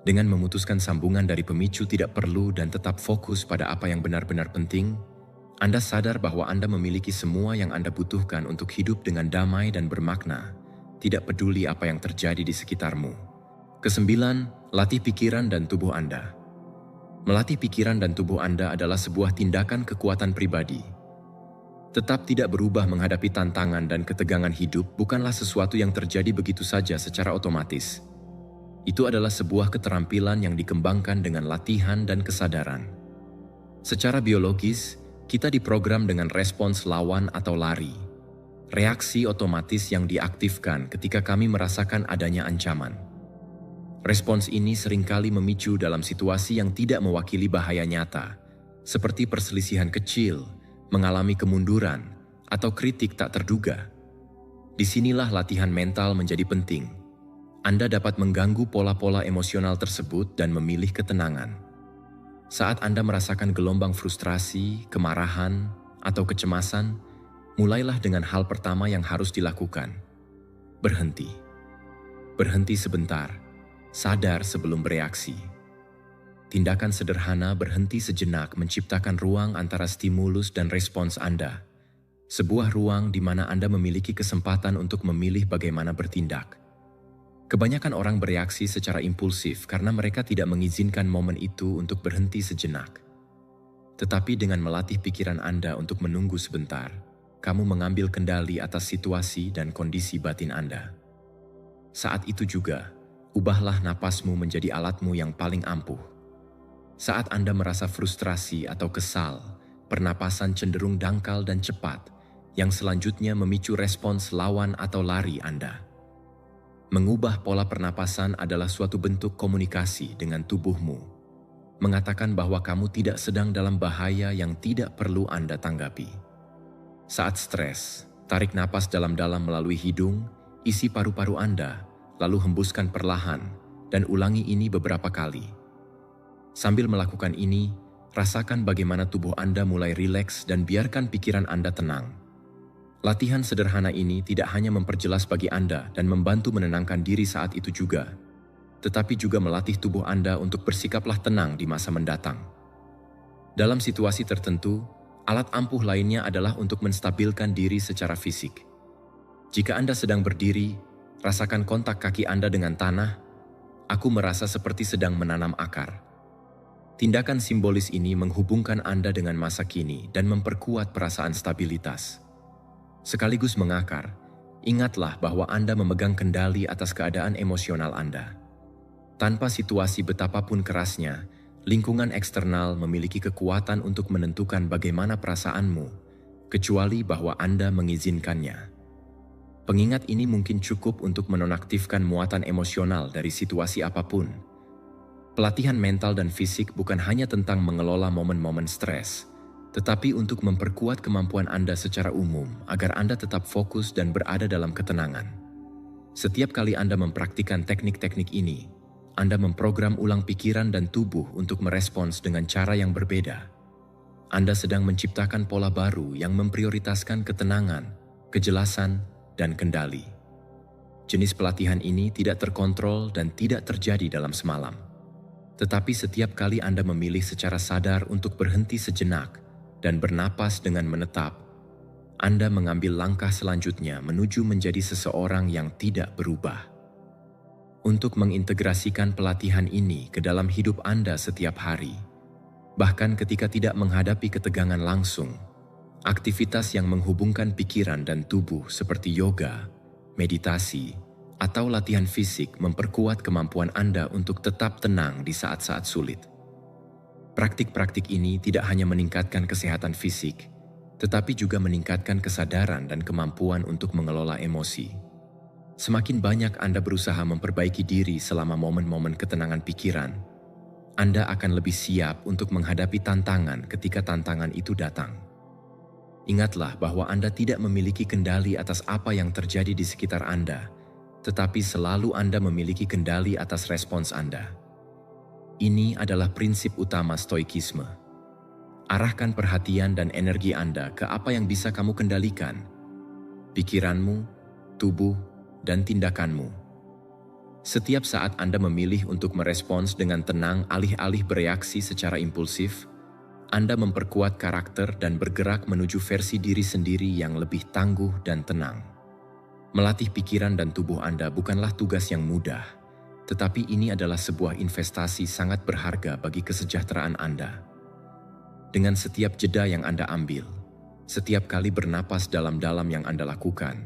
Dengan memutuskan sambungan dari pemicu tidak perlu dan tetap fokus pada apa yang benar-benar penting, Anda sadar bahwa Anda memiliki semua yang Anda butuhkan untuk hidup dengan damai dan bermakna, tidak peduli apa yang terjadi di sekitarmu. Kesembilan, latih pikiran dan tubuh Anda. Melatih pikiran dan tubuh Anda adalah sebuah tindakan kekuatan pribadi. Tetap tidak berubah menghadapi tantangan dan ketegangan hidup bukanlah sesuatu yang terjadi begitu saja secara otomatis. Itu adalah sebuah keterampilan yang dikembangkan dengan latihan dan kesadaran. Secara biologis, kita diprogram dengan respons lawan atau lari. Reaksi otomatis yang diaktifkan ketika kami merasakan adanya ancaman. Respons ini seringkali memicu dalam situasi yang tidak mewakili bahaya nyata, seperti perselisihan kecil, mengalami kemunduran, atau kritik tak terduga. Disinilah latihan mental menjadi penting. Anda dapat mengganggu pola-pola emosional tersebut dan memilih ketenangan. Saat Anda merasakan gelombang frustrasi, kemarahan, atau kecemasan, mulailah dengan hal pertama yang harus dilakukan. Berhenti. Berhenti sebentar, sadar sebelum bereaksi. Tindakan sederhana berhenti sejenak menciptakan ruang antara stimulus dan respons Anda. Sebuah ruang di mana Anda memiliki kesempatan untuk memilih bagaimana bertindak. Kebanyakan orang bereaksi secara impulsif karena mereka tidak mengizinkan momen itu untuk berhenti sejenak. Tetapi dengan melatih pikiran Anda untuk menunggu sebentar, kamu mengambil kendali atas situasi dan kondisi batin Anda. Saat itu juga, ubahlah napasmu menjadi alatmu yang paling ampuh. Saat Anda merasa frustrasi atau kesal, pernapasan cenderung dangkal dan cepat, yang selanjutnya memicu respons lawan atau lari Anda. Mengubah pola pernapasan adalah suatu bentuk komunikasi dengan tubuhmu, mengatakan bahwa kamu tidak sedang dalam bahaya yang tidak perlu Anda tanggapi. Saat stres, tarik napas dalam-dalam melalui hidung, isi paru-paru Anda, lalu hembuskan perlahan, dan ulangi ini beberapa kali. Sambil melakukan ini, rasakan bagaimana tubuh Anda mulai rileks dan biarkan pikiran Anda tenang. Latihan sederhana ini tidak hanya memperjelas bagi Anda dan membantu menenangkan diri saat itu juga, tetapi juga melatih tubuh Anda untuk bersikaplah tenang di masa mendatang. Dalam situasi tertentu, alat ampuh lainnya adalah untuk menstabilkan diri secara fisik. Jika Anda sedang berdiri, rasakan kontak kaki Anda dengan tanah. Aku merasa seperti sedang menanam akar. Tindakan simbolis ini menghubungkan Anda dengan masa kini dan memperkuat perasaan stabilitas. Sekaligus mengakar, ingatlah bahwa Anda memegang kendali atas keadaan emosional Anda. Tanpa situasi betapapun kerasnya, lingkungan eksternal memiliki kekuatan untuk menentukan bagaimana perasaanmu, kecuali bahwa Anda mengizinkannya. Pengingat ini mungkin cukup untuk menonaktifkan muatan emosional dari situasi apapun. Pelatihan mental dan fisik bukan hanya tentang mengelola momen-momen stres, tetapi untuk memperkuat kemampuan Anda secara umum agar Anda tetap fokus dan berada dalam ketenangan. Setiap kali Anda mempraktikkan teknik-teknik ini, Anda memprogram ulang pikiran dan tubuh untuk merespons dengan cara yang berbeda. Anda sedang menciptakan pola baru yang memprioritaskan ketenangan, kejelasan, dan kendali. Jenis pelatihan ini tidak terkontrol dan tidak terjadi dalam semalam. Tetapi setiap kali Anda memilih secara sadar untuk berhenti sejenak dan bernapas dengan menetap, Anda mengambil langkah selanjutnya menuju menjadi seseorang yang tidak berubah. Untuk mengintegrasikan pelatihan ini ke dalam hidup Anda setiap hari, bahkan ketika tidak menghadapi ketegangan langsung, aktivitas yang menghubungkan pikiran dan tubuh seperti yoga, meditasi, atau latihan fisik memperkuat kemampuan Anda untuk tetap tenang di saat-saat sulit. Praktik-praktik ini tidak hanya meningkatkan kesehatan fisik, tetapi juga meningkatkan kesadaran dan kemampuan untuk mengelola emosi. Semakin banyak Anda berusaha memperbaiki diri selama momen-momen ketenangan pikiran, Anda akan lebih siap untuk menghadapi tantangan ketika tantangan itu datang. Ingatlah bahwa Anda tidak memiliki kendali atas apa yang terjadi di sekitar Anda, tetapi selalu Anda memiliki kendali atas respons Anda. Ini adalah prinsip utama stoikisme. Arahkan perhatian dan energi Anda ke apa yang bisa kamu kendalikan: pikiranmu, tubuh, dan tindakanmu. Setiap saat Anda memilih untuk merespons dengan tenang alih-alih bereaksi secara impulsif, Anda memperkuat karakter dan bergerak menuju versi diri sendiri yang lebih tangguh dan tenang. Melatih pikiran dan tubuh Anda bukanlah tugas yang mudah, Tetapi ini adalah sebuah investasi sangat berharga bagi kesejahteraan Anda. Dengan setiap jeda yang Anda ambil, setiap kali bernapas dalam-dalam yang Anda lakukan,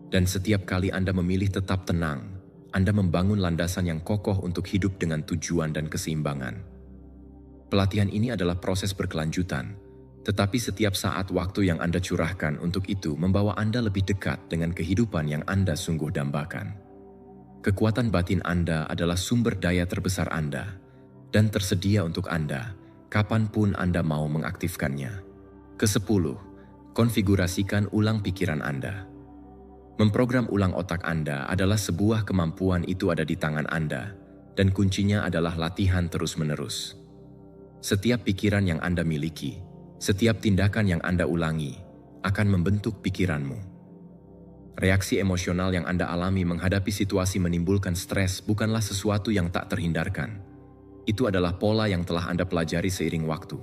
dan setiap kali Anda memilih tetap tenang, Anda membangun landasan yang kokoh untuk hidup dengan tujuan dan keseimbangan. Pelatihan ini adalah proses berkelanjutan, tetapi setiap saat waktu yang Anda curahkan untuk itu membawa Anda lebih dekat dengan kehidupan yang Anda sungguh dambakan. Kekuatan batin Anda adalah sumber daya terbesar Anda, dan tersedia untuk Anda, kapanpun Anda mau mengaktifkannya. Ke-10, konfigurasikan ulang pikiran Anda. Memprogram ulang otak Anda adalah sebuah kemampuan itu ada di tangan Anda, dan kuncinya adalah latihan terus-menerus. Setiap pikiran yang Anda miliki, setiap tindakan yang Anda ulangi, akan membentuk pikiranmu. Reaksi emosional yang Anda alami menghadapi situasi menimbulkan stres bukanlah sesuatu yang tak terhindarkan. Itu adalah pola yang telah Anda pelajari seiring waktu.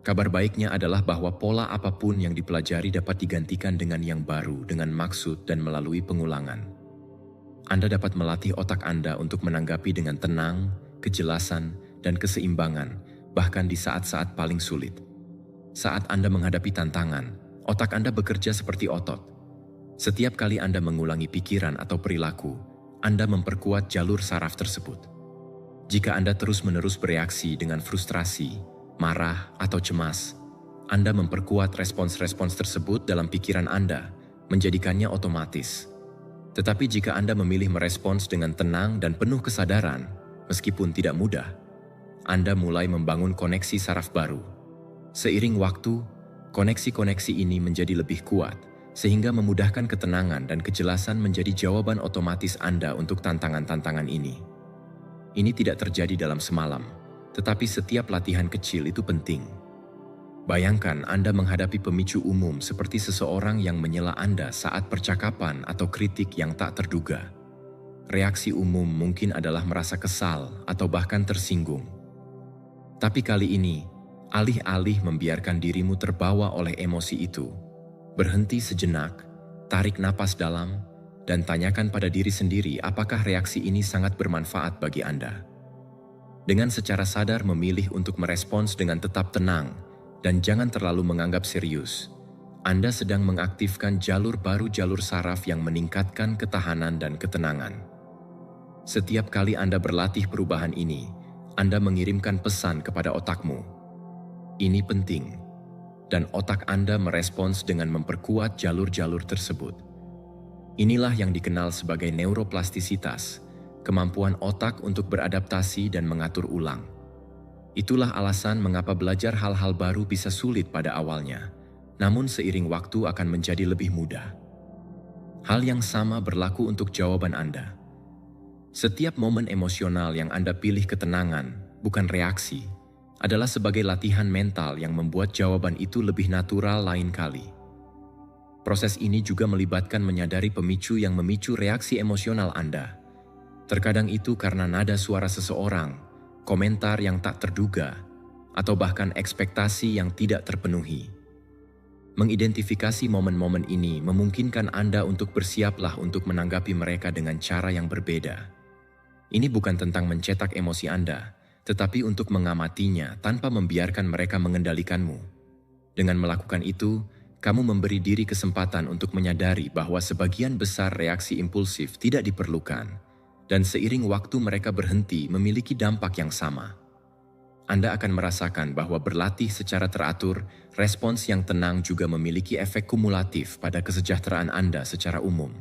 Kabar baiknya adalah bahwa pola apapun yang dipelajari dapat digantikan dengan yang baru dengan maksud dan melalui pengulangan. Anda dapat melatih otak Anda untuk menanggapi dengan tenang, kejelasan, dan keseimbangan, bahkan di saat-saat paling sulit. Saat Anda menghadapi tantangan, otak Anda bekerja seperti otot. Setiap kali Anda mengulangi pikiran atau perilaku, Anda memperkuat jalur saraf tersebut. Jika Anda terus-menerus bereaksi dengan frustrasi, marah, atau cemas, Anda memperkuat respons-respons tersebut dalam pikiran Anda, menjadikannya otomatis. Tetapi jika Anda memilih merespons dengan tenang dan penuh kesadaran, meskipun tidak mudah, Anda mulai membangun koneksi saraf baru. Seiring waktu, koneksi-koneksi ini menjadi lebih kuat, sehingga memudahkan ketenangan dan kejelasan menjadi jawaban otomatis Anda untuk tantangan-tantangan ini. Ini tidak terjadi dalam semalam, tetapi setiap latihan kecil itu penting. Bayangkan Anda menghadapi pemicu umum seperti seseorang yang menyela Anda saat percakapan atau kritik yang tak terduga. Reaksi umum mungkin adalah merasa kesal atau bahkan tersinggung. Tapi kali ini, alih-alih membiarkan dirimu terbawa oleh emosi itu, berhenti sejenak, tarik napas dalam, dan tanyakan pada diri sendiri apakah reaksi ini sangat bermanfaat bagi Anda. Dengan secara sadar memilih untuk merespons dengan tetap tenang dan jangan terlalu menganggap serius, Anda sedang mengaktifkan jalur baru jalur saraf yang meningkatkan ketahanan dan ketenangan. Setiap kali Anda berlatih perubahan ini, Anda mengirimkan pesan kepada otakmu. Ini penting. Dan otak Anda merespons dengan memperkuat jalur-jalur tersebut. Inilah yang dikenal sebagai neuroplastisitas, kemampuan otak untuk beradaptasi dan mengatur ulang. Itulah alasan mengapa belajar hal-hal baru bisa sulit pada awalnya, namun seiring waktu akan menjadi lebih mudah. Hal yang sama berlaku untuk jawaban Anda. Setiap momen emosional yang Anda pilih ketenangan, bukan reaksi, adalah sebagai latihan mental yang membuat jawaban itu lebih natural lain kali. Proses ini juga melibatkan menyadari pemicu yang memicu reaksi emosional Anda. Terkadang itu karena nada suara seseorang, komentar yang tak terduga, atau bahkan ekspektasi yang tidak terpenuhi. Mengidentifikasi momen-momen ini memungkinkan Anda untuk bersiaplah untuk menanggapi mereka dengan cara yang berbeda. Ini bukan tentang mencetak emosi Anda, tetapi untuk mengamatinya tanpa membiarkan mereka mengendalikanmu. Dengan melakukan itu, kamu memberi diri kesempatan untuk menyadari bahwa sebagian besar reaksi impulsif tidak diperlukan, dan seiring waktu mereka berhenti memiliki dampak yang sama. Anda akan merasakan bahwa berlatih secara teratur, respons yang tenang juga memiliki efek kumulatif pada kesejahteraan Anda secara umum.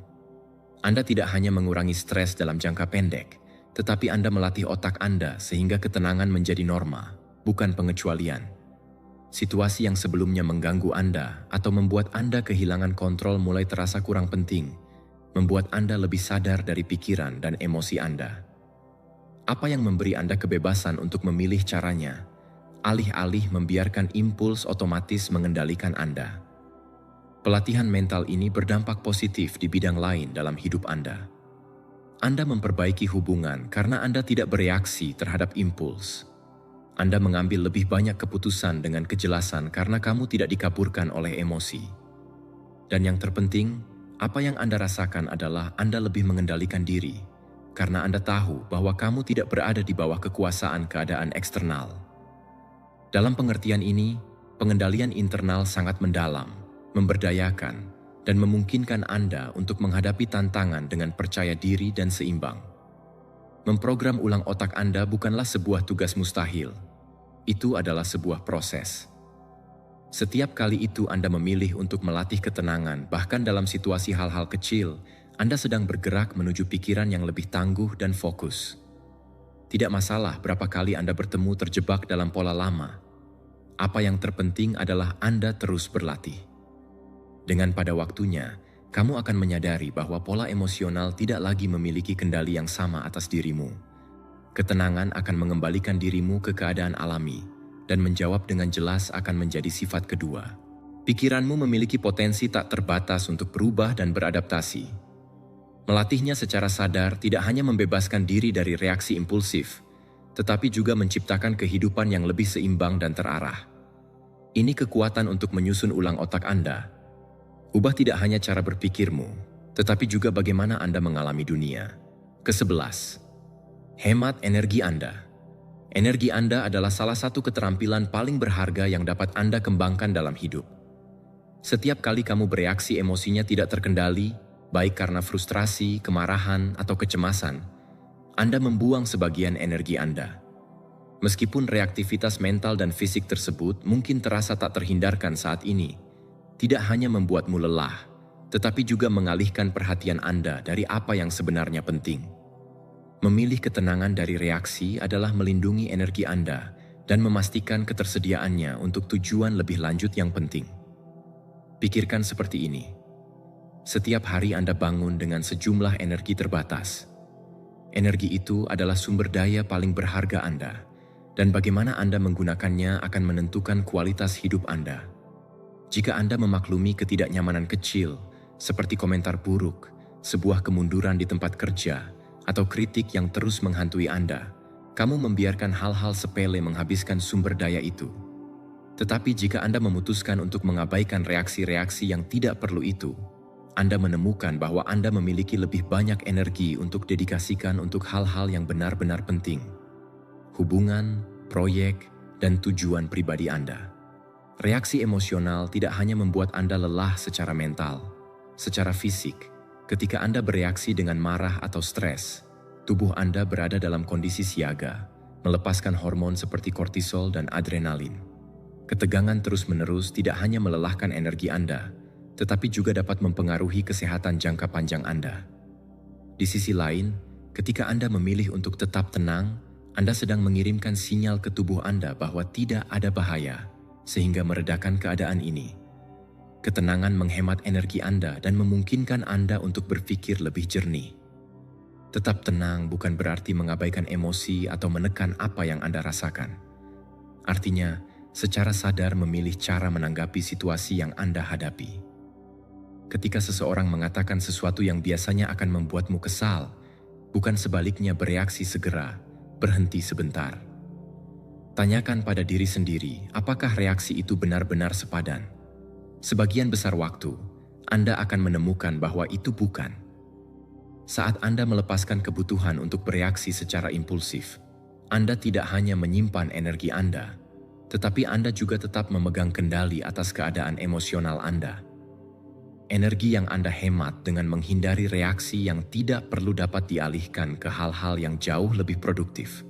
Anda tidak hanya mengurangi stres dalam jangka pendek, tetapi Anda melatih otak Anda sehingga ketenangan menjadi norma, bukan pengecualian. Situasi yang sebelumnya mengganggu Anda atau membuat Anda kehilangan kontrol mulai terasa kurang penting, membuat Anda lebih sadar dari pikiran dan emosi Anda. Apa yang memberi Anda kebebasan untuk memilih caranya, alih-alih membiarkan impuls otomatis mengendalikan Anda? Pelatihan mental ini berdampak positif di bidang lain dalam hidup Anda. Anda memperbaiki hubungan karena Anda tidak bereaksi terhadap impuls. Anda mengambil lebih banyak keputusan dengan kejelasan karena kamu tidak dikaburkan oleh emosi. Dan yang terpenting, apa yang Anda rasakan adalah Anda lebih mengendalikan diri. karena Anda tahu bahwa kamu tidak berada di bawah kekuasaan keadaan eksternal. Dalam pengertian ini, pengendalian internal sangat mendalam, memberdayakan, dan memungkinkan Anda untuk menghadapi tantangan dengan percaya diri dan seimbang. Memprogram ulang otak Anda bukanlah sebuah tugas mustahil. Itu adalah sebuah proses. Setiap kali itu Anda memilih untuk melatih ketenangan, bahkan dalam situasi hal-hal kecil, Anda sedang bergerak menuju pikiran yang lebih tangguh dan fokus. Tidak masalah berapa kali Anda bertemu terjebak dalam pola lama. Apa yang terpenting adalah Anda terus berlatih. Dengan pada waktunya, kamu akan menyadari bahwa pola emosional tidak lagi memiliki kendali yang sama atas dirimu. Ketenangan akan mengembalikan dirimu ke keadaan alami, dan menjawab dengan jelas akan menjadi sifat kedua. Pikiranmu memiliki potensi tak terbatas untuk berubah dan beradaptasi. Melatihnya secara sadar tidak hanya membebaskan diri dari reaksi impulsif, tetapi juga menciptakan kehidupan yang lebih seimbang dan terarah. Ini kekuatan untuk menyusun ulang otak Anda. Ubah tidak hanya cara berpikirmu, tetapi juga bagaimana Anda mengalami dunia. Ke-11. Hemat energi Anda. Energi Anda adalah salah satu keterampilan paling berharga yang dapat Anda kembangkan dalam hidup. Setiap kali kamu bereaksi emosinya tidak terkendali, baik karena frustrasi, kemarahan, atau kecemasan, Anda membuang sebagian energi Anda. Meskipun reaktivitas mental dan fisik tersebut mungkin terasa tak terhindarkan saat ini, tidak hanya membuatmu lelah, tetapi juga mengalihkan perhatian Anda dari apa yang sebenarnya penting. Memilih ketenangan dari reaksi adalah melindungi energi Anda dan memastikan ketersediaannya untuk tujuan lebih lanjut yang penting. Pikirkan seperti ini. Setiap hari Anda bangun dengan sejumlah energi terbatas. Energi itu adalah sumber daya paling berharga Anda, dan bagaimana Anda menggunakannya akan menentukan kualitas hidup Anda. Jika Anda memaklumi ketidaknyamanan kecil, seperti komentar buruk, sebuah kemunduran di tempat kerja, atau kritik yang terus menghantui Anda, kamu membiarkan hal-hal sepele menghabiskan sumber daya itu. Tetapi jika Anda memutuskan untuk mengabaikan reaksi-reaksi yang tidak perlu itu, Anda menemukan bahwa Anda memiliki lebih banyak energi untuk dedikasikan untuk hal-hal yang benar-benar penting. Hubungan, proyek, dan tujuan pribadi Anda. Reaksi emosional tidak hanya membuat Anda lelah secara mental, secara fisik. Ketika Anda bereaksi dengan marah atau stres, tubuh Anda berada dalam kondisi siaga, melepaskan hormon seperti kortisol dan adrenalin. Ketegangan terus-menerus tidak hanya melelahkan energi Anda, tetapi juga dapat mempengaruhi kesehatan jangka panjang Anda. Di sisi lain, ketika Anda memilih untuk tetap tenang, Anda sedang mengirimkan sinyal ke tubuh Anda bahwa tidak ada bahaya, sehingga meredakan keadaan ini. Ketenangan menghemat energi Anda dan memungkinkan Anda untuk berpikir lebih jernih. Tetap tenang bukan berarti mengabaikan emosi atau menekan apa yang Anda rasakan. Artinya, secara sadar memilih cara menanggapi situasi yang Anda hadapi. Ketika seseorang mengatakan sesuatu yang biasanya akan membuatmu kesal, bukan sebaliknya bereaksi segera, berhenti sebentar. Tanyakan pada diri sendiri, apakah reaksi itu benar-benar sepadan? Sebagian besar waktu, Anda akan menemukan bahwa itu bukan. Saat Anda melepaskan kebutuhan untuk bereaksi secara impulsif, Anda tidak hanya menyimpan energi Anda, tetapi Anda juga tetap memegang kendali atas keadaan emosional Anda. Energi yang Anda hemat dengan menghindari reaksi yang tidak perlu dapat dialihkan ke hal-hal yang jauh lebih produktif.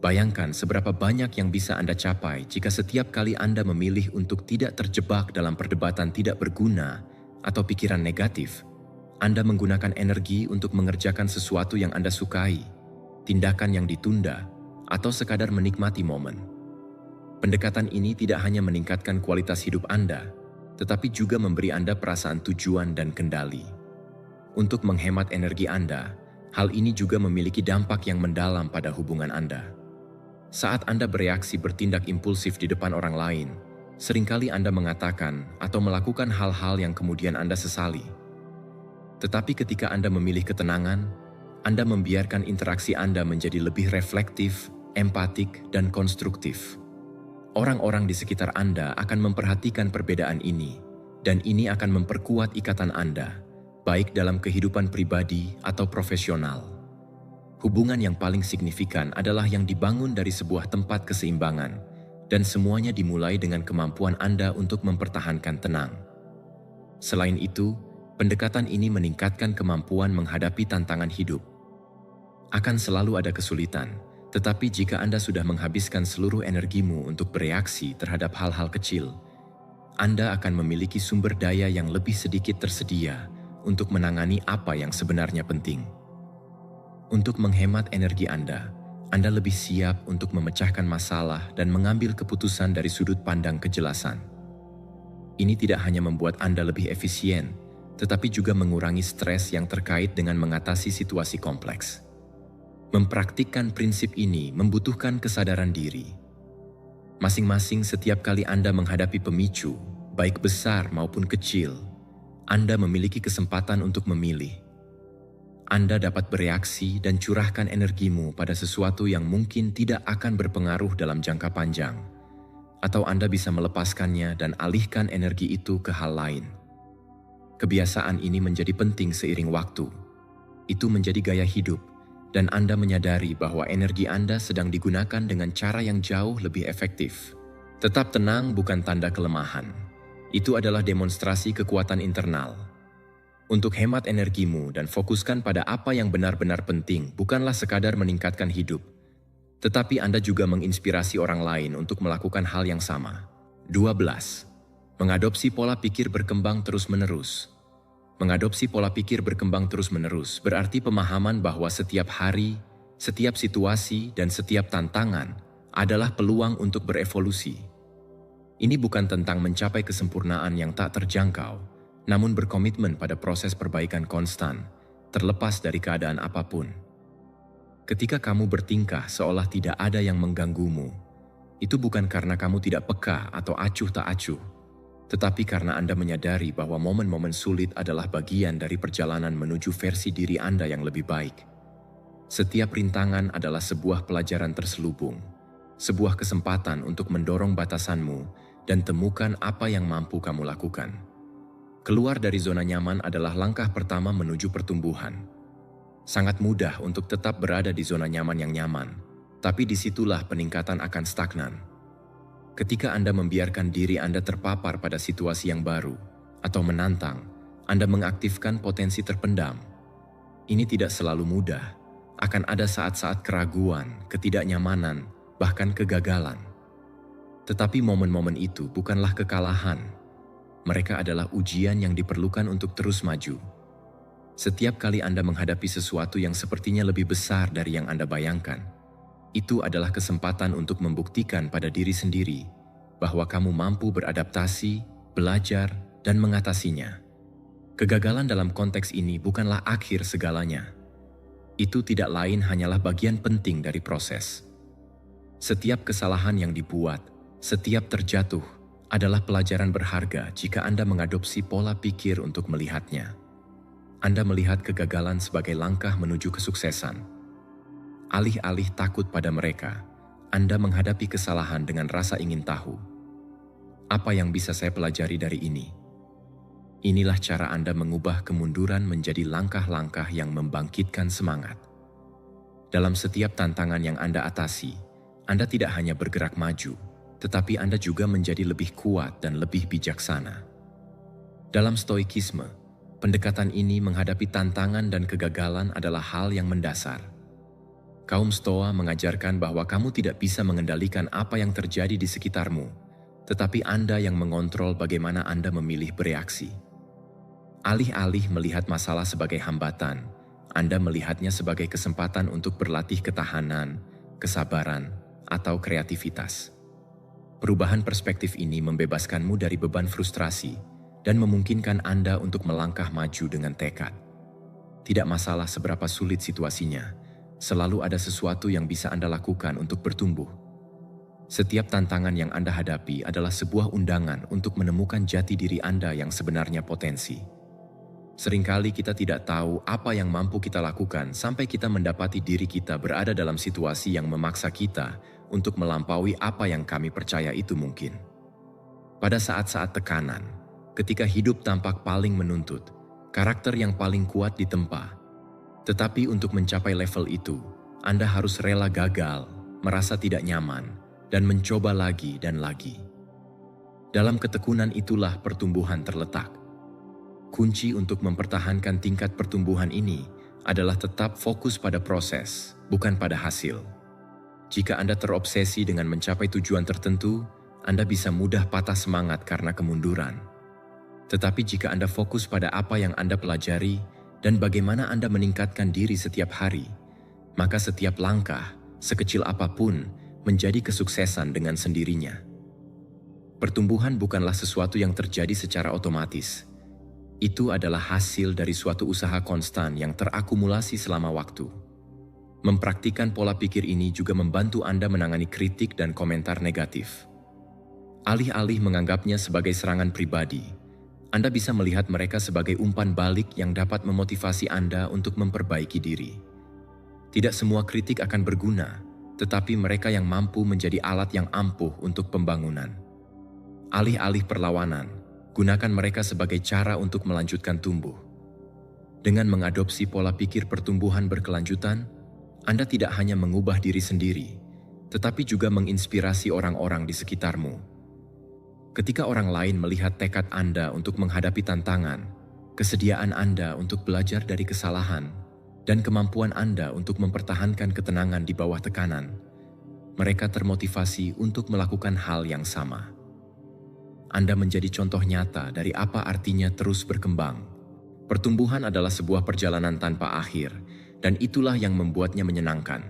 Bayangkan seberapa banyak yang bisa Anda capai jika setiap kali Anda memilih untuk tidak terjebak dalam perdebatan tidak berguna atau pikiran negatif, Anda menggunakan energi untuk mengerjakan sesuatu yang Anda sukai, tindakan yang ditunda, atau sekadar menikmati momen. Pendekatan ini tidak hanya meningkatkan kualitas hidup Anda, tetapi juga memberi Anda perasaan tujuan dan kendali. Untuk menghemat energi Anda, hal ini juga memiliki dampak yang mendalam pada hubungan Anda. Saat Anda bereaksi bertindak impulsif di depan orang lain, seringkali Anda mengatakan atau melakukan hal-hal yang kemudian Anda sesali. Tetapi ketika Anda memilih ketenangan, Anda membiarkan interaksi Anda menjadi lebih reflektif, empatik, dan konstruktif. Orang-orang di sekitar Anda akan memperhatikan perbedaan ini, dan ini akan memperkuat ikatan Anda, baik dalam kehidupan pribadi atau profesional. Hubungan yang paling signifikan adalah yang dibangun dari sebuah tempat keseimbangan, dan semuanya dimulai dengan kemampuan Anda untuk mempertahankan tenang. Selain itu, pendekatan ini meningkatkan kemampuan menghadapi tantangan hidup. Akan selalu ada kesulitan, tetapi jika Anda sudah menghabiskan seluruh energimu untuk bereaksi terhadap hal-hal kecil, Anda akan memiliki sumber daya yang lebih sedikit tersedia untuk menangani apa yang sebenarnya penting. Untuk menghemat energi Anda lebih siap untuk memecahkan masalah dan mengambil keputusan dari sudut pandang kejelasan. Ini tidak hanya membuat Anda lebih efisien, tetapi juga mengurangi stres yang terkait dengan mengatasi situasi kompleks. Mempraktikkan prinsip ini membutuhkan kesadaran diri. Masing-masing setiap kali Anda menghadapi pemicu, baik besar maupun kecil, Anda memiliki kesempatan untuk memilih. Anda dapat bereaksi dan curahkan energimu pada sesuatu yang mungkin tidak akan berpengaruh dalam jangka panjang, atau Anda bisa melepaskannya dan alihkan energi itu ke hal lain. Kebiasaan ini menjadi penting seiring waktu. Itu menjadi gaya hidup, dan Anda menyadari bahwa energi Anda sedang digunakan dengan cara yang jauh lebih efektif. Tetap tenang bukan tanda kelemahan. Itu adalah demonstrasi kekuatan internal. Untuk hemat energimu dan fokuskan pada apa yang benar-benar penting bukanlah sekadar meningkatkan hidup, tetapi Anda juga menginspirasi orang lain untuk melakukan hal yang sama. 12. Mengadopsi pola pikir berkembang terus-menerus. Mengadopsi pola pikir berkembang terus-menerus berarti pemahaman bahwa setiap hari, setiap situasi, dan setiap tantangan adalah peluang untuk berevolusi. Ini bukan tentang mencapai kesempurnaan yang tak terjangkau, namun berkomitmen pada proses perbaikan konstan, terlepas dari keadaan apapun. Ketika kamu bertingkah seolah tidak ada yang mengganggumu, itu bukan karena kamu tidak peka atau acuh tak acuh, tetapi karena Anda menyadari bahwa momen-momen sulit adalah bagian dari perjalanan menuju versi diri Anda yang lebih baik. Setiap rintangan adalah sebuah pelajaran terselubung, sebuah kesempatan untuk mendorong batasanmu dan temukan apa yang mampu kamu lakukan. Keluar dari zona nyaman adalah langkah pertama menuju pertumbuhan. Sangat mudah untuk tetap berada di zona nyaman yang nyaman, tapi disitulah peningkatan akan stagnan. Ketika Anda membiarkan diri Anda terpapar pada situasi yang baru atau menantang, Anda mengaktifkan potensi terpendam. Ini tidak selalu mudah. Akan ada saat-saat keraguan, ketidaknyamanan, bahkan kegagalan. Tetapi momen-momen itu bukanlah kekalahan. Mereka adalah ujian yang diperlukan untuk terus maju. Setiap kali Anda menghadapi sesuatu yang sepertinya lebih besar dari yang Anda bayangkan, itu adalah kesempatan untuk membuktikan pada diri sendiri bahwa kamu mampu beradaptasi, belajar, dan mengatasinya. Kegagalan dalam konteks ini bukanlah akhir segalanya. Itu tidak lain hanyalah bagian penting dari proses. Setiap kesalahan yang dibuat, setiap terjatuh, adalah pelajaran berharga jika Anda mengadopsi pola pikir untuk melihatnya. Anda melihat kegagalan sebagai langkah menuju kesuksesan. Alih-alih takut pada mereka, Anda menghadapi kesalahan dengan rasa ingin tahu. Apa yang bisa saya pelajari dari ini? Inilah cara Anda mengubah kemunduran menjadi langkah-langkah yang membangkitkan semangat. Dalam setiap tantangan yang Anda atasi, Anda tidak hanya bergerak maju, tetapi Anda juga menjadi lebih kuat dan lebih bijaksana. Dalam stoikisme, pendekatan ini menghadapi tantangan dan kegagalan adalah hal yang mendasar. Kaum Stoa mengajarkan bahwa kamu tidak bisa mengendalikan apa yang terjadi di sekitarmu, tetapi Anda yang mengontrol bagaimana Anda memilih bereaksi. Alih-alih melihat masalah sebagai hambatan, Anda melihatnya sebagai kesempatan untuk berlatih ketahanan, kesabaran, atau kreativitas. Perubahan perspektif ini membebaskanmu dari beban frustrasi dan memungkinkan Anda untuk melangkah maju dengan tekad. Tidak masalah seberapa sulit situasinya, selalu ada sesuatu yang bisa Anda lakukan untuk bertumbuh. Setiap tantangan yang Anda hadapi adalah sebuah undangan untuk menemukan jati diri Anda yang sebenarnya potensi. Seringkali kita tidak tahu apa yang mampu kita lakukan sampai kita mendapati diri kita berada dalam situasi yang memaksa kita untuk melampaui apa yang kami percaya itu mungkin. Pada saat-saat tekanan, ketika hidup tampak paling menuntut, karakter yang paling kuat ditempa. Tetapi untuk mencapai level itu, Anda harus rela gagal, merasa tidak nyaman, dan mencoba lagi dan lagi. Dalam ketekunan itulah pertumbuhan terletak. Kunci untuk mempertahankan tingkat pertumbuhan ini adalah tetap fokus pada proses, bukan pada hasil. Jika Anda terobsesi dengan mencapai tujuan tertentu, Anda bisa mudah patah semangat karena kemunduran. Tetapi jika Anda fokus pada apa yang Anda pelajari dan bagaimana Anda meningkatkan diri setiap hari, maka setiap langkah, sekecil apapun, menjadi kesuksesan dengan sendirinya. Pertumbuhan bukanlah sesuatu yang terjadi secara otomatis. Itu adalah hasil dari suatu usaha konstan yang terakumulasi selama waktu. Mempraktikkan pola pikir ini juga membantu Anda menangani kritik dan komentar negatif. Alih-alih menganggapnya sebagai serangan pribadi, Anda bisa melihat mereka sebagai umpan balik yang dapat memotivasi Anda untuk memperbaiki diri. Tidak semua kritik akan berguna, tetapi mereka yang mampu menjadi alat yang ampuh untuk pembangunan. Alih-alih perlawanan, gunakan mereka sebagai cara untuk melanjutkan tumbuh. Dengan mengadopsi pola pikir pertumbuhan berkelanjutan, Anda tidak hanya mengubah diri sendiri, tetapi juga menginspirasi orang-orang di sekitarmu. Ketika orang lain melihat tekad Anda untuk menghadapi tantangan, kesediaan Anda untuk belajar dari kesalahan, dan kemampuan Anda untuk mempertahankan ketenangan di bawah tekanan, mereka termotivasi untuk melakukan hal yang sama. Anda menjadi contoh nyata dari apa artinya terus berkembang. Pertumbuhan adalah sebuah perjalanan tanpa akhir, dan itulah yang membuatnya menyenangkan.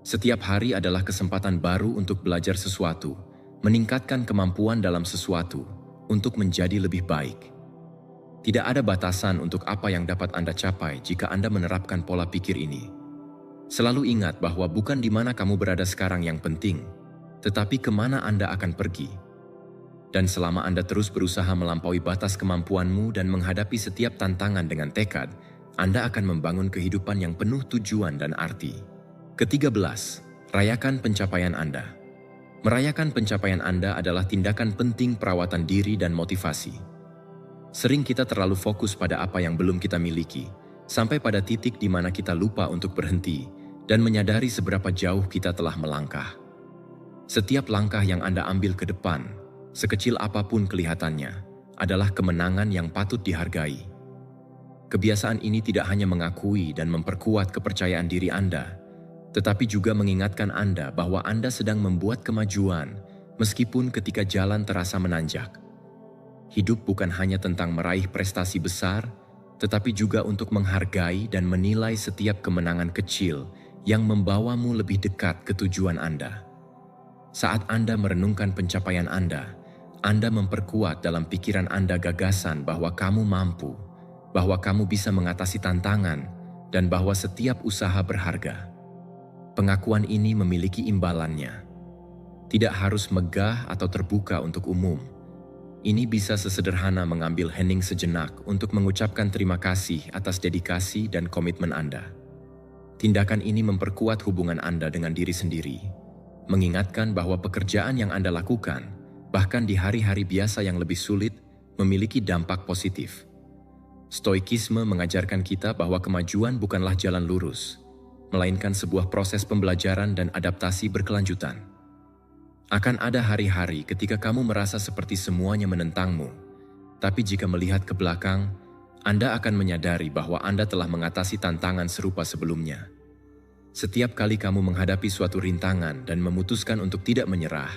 Setiap hari adalah kesempatan baru untuk belajar sesuatu, meningkatkan kemampuan dalam sesuatu, untuk menjadi lebih baik. Tidak ada batasan untuk apa yang dapat Anda capai jika Anda menerapkan pola pikir ini. Selalu ingat bahwa bukan di mana kamu berada sekarang yang penting, tetapi kemana Anda akan pergi. Dan selama Anda terus berusaha melampaui batas kemampuanmu dan menghadapi setiap tantangan dengan tekad, Anda akan membangun kehidupan yang penuh tujuan dan arti. Ke-13, rayakan pencapaian Anda. Merayakan pencapaian Anda adalah tindakan penting perawatan diri dan motivasi. Sering kita terlalu fokus pada apa yang belum kita miliki, sampai pada titik di mana kita lupa untuk berhenti dan menyadari seberapa jauh kita telah melangkah. Setiap langkah yang Anda ambil ke depan, sekecil apapun kelihatannya, adalah kemenangan yang patut dihargai. Kebiasaan ini tidak hanya mengakui dan memperkuat kepercayaan diri Anda, tetapi juga mengingatkan Anda bahwa Anda sedang membuat kemajuan, meskipun ketika jalan terasa menanjak. Hidup bukan hanya tentang meraih prestasi besar, tetapi juga untuk menghargai dan menilai setiap kemenangan kecil yang membawamu lebih dekat ke tujuan Anda. Saat Anda merenungkan pencapaian Anda memperkuat dalam pikiran Anda gagasan bahwa kamu mampu, bahwa kamu bisa mengatasi tantangan, dan bahwa setiap usaha berharga. Pengakuan ini memiliki imbalannya. Tidak harus megah atau terbuka untuk umum. Ini bisa sesederhana mengambil hening sejenak untuk mengucapkan terima kasih atas dedikasi dan komitmen Anda. Tindakan ini memperkuat hubungan Anda dengan diri sendiri, mengingatkan bahwa pekerjaan yang Anda lakukan, bahkan di hari-hari biasa yang lebih sulit, memiliki dampak positif. Stoikisme mengajarkan kita bahwa kemajuan bukanlah jalan lurus, melainkan sebuah proses pembelajaran dan adaptasi berkelanjutan. Akan ada hari-hari ketika kamu merasa seperti semuanya menentangmu, tapi jika melihat ke belakang, Anda akan menyadari bahwa Anda telah mengatasi tantangan serupa sebelumnya. Setiap kali kamu menghadapi suatu rintangan dan memutuskan untuk tidak menyerah,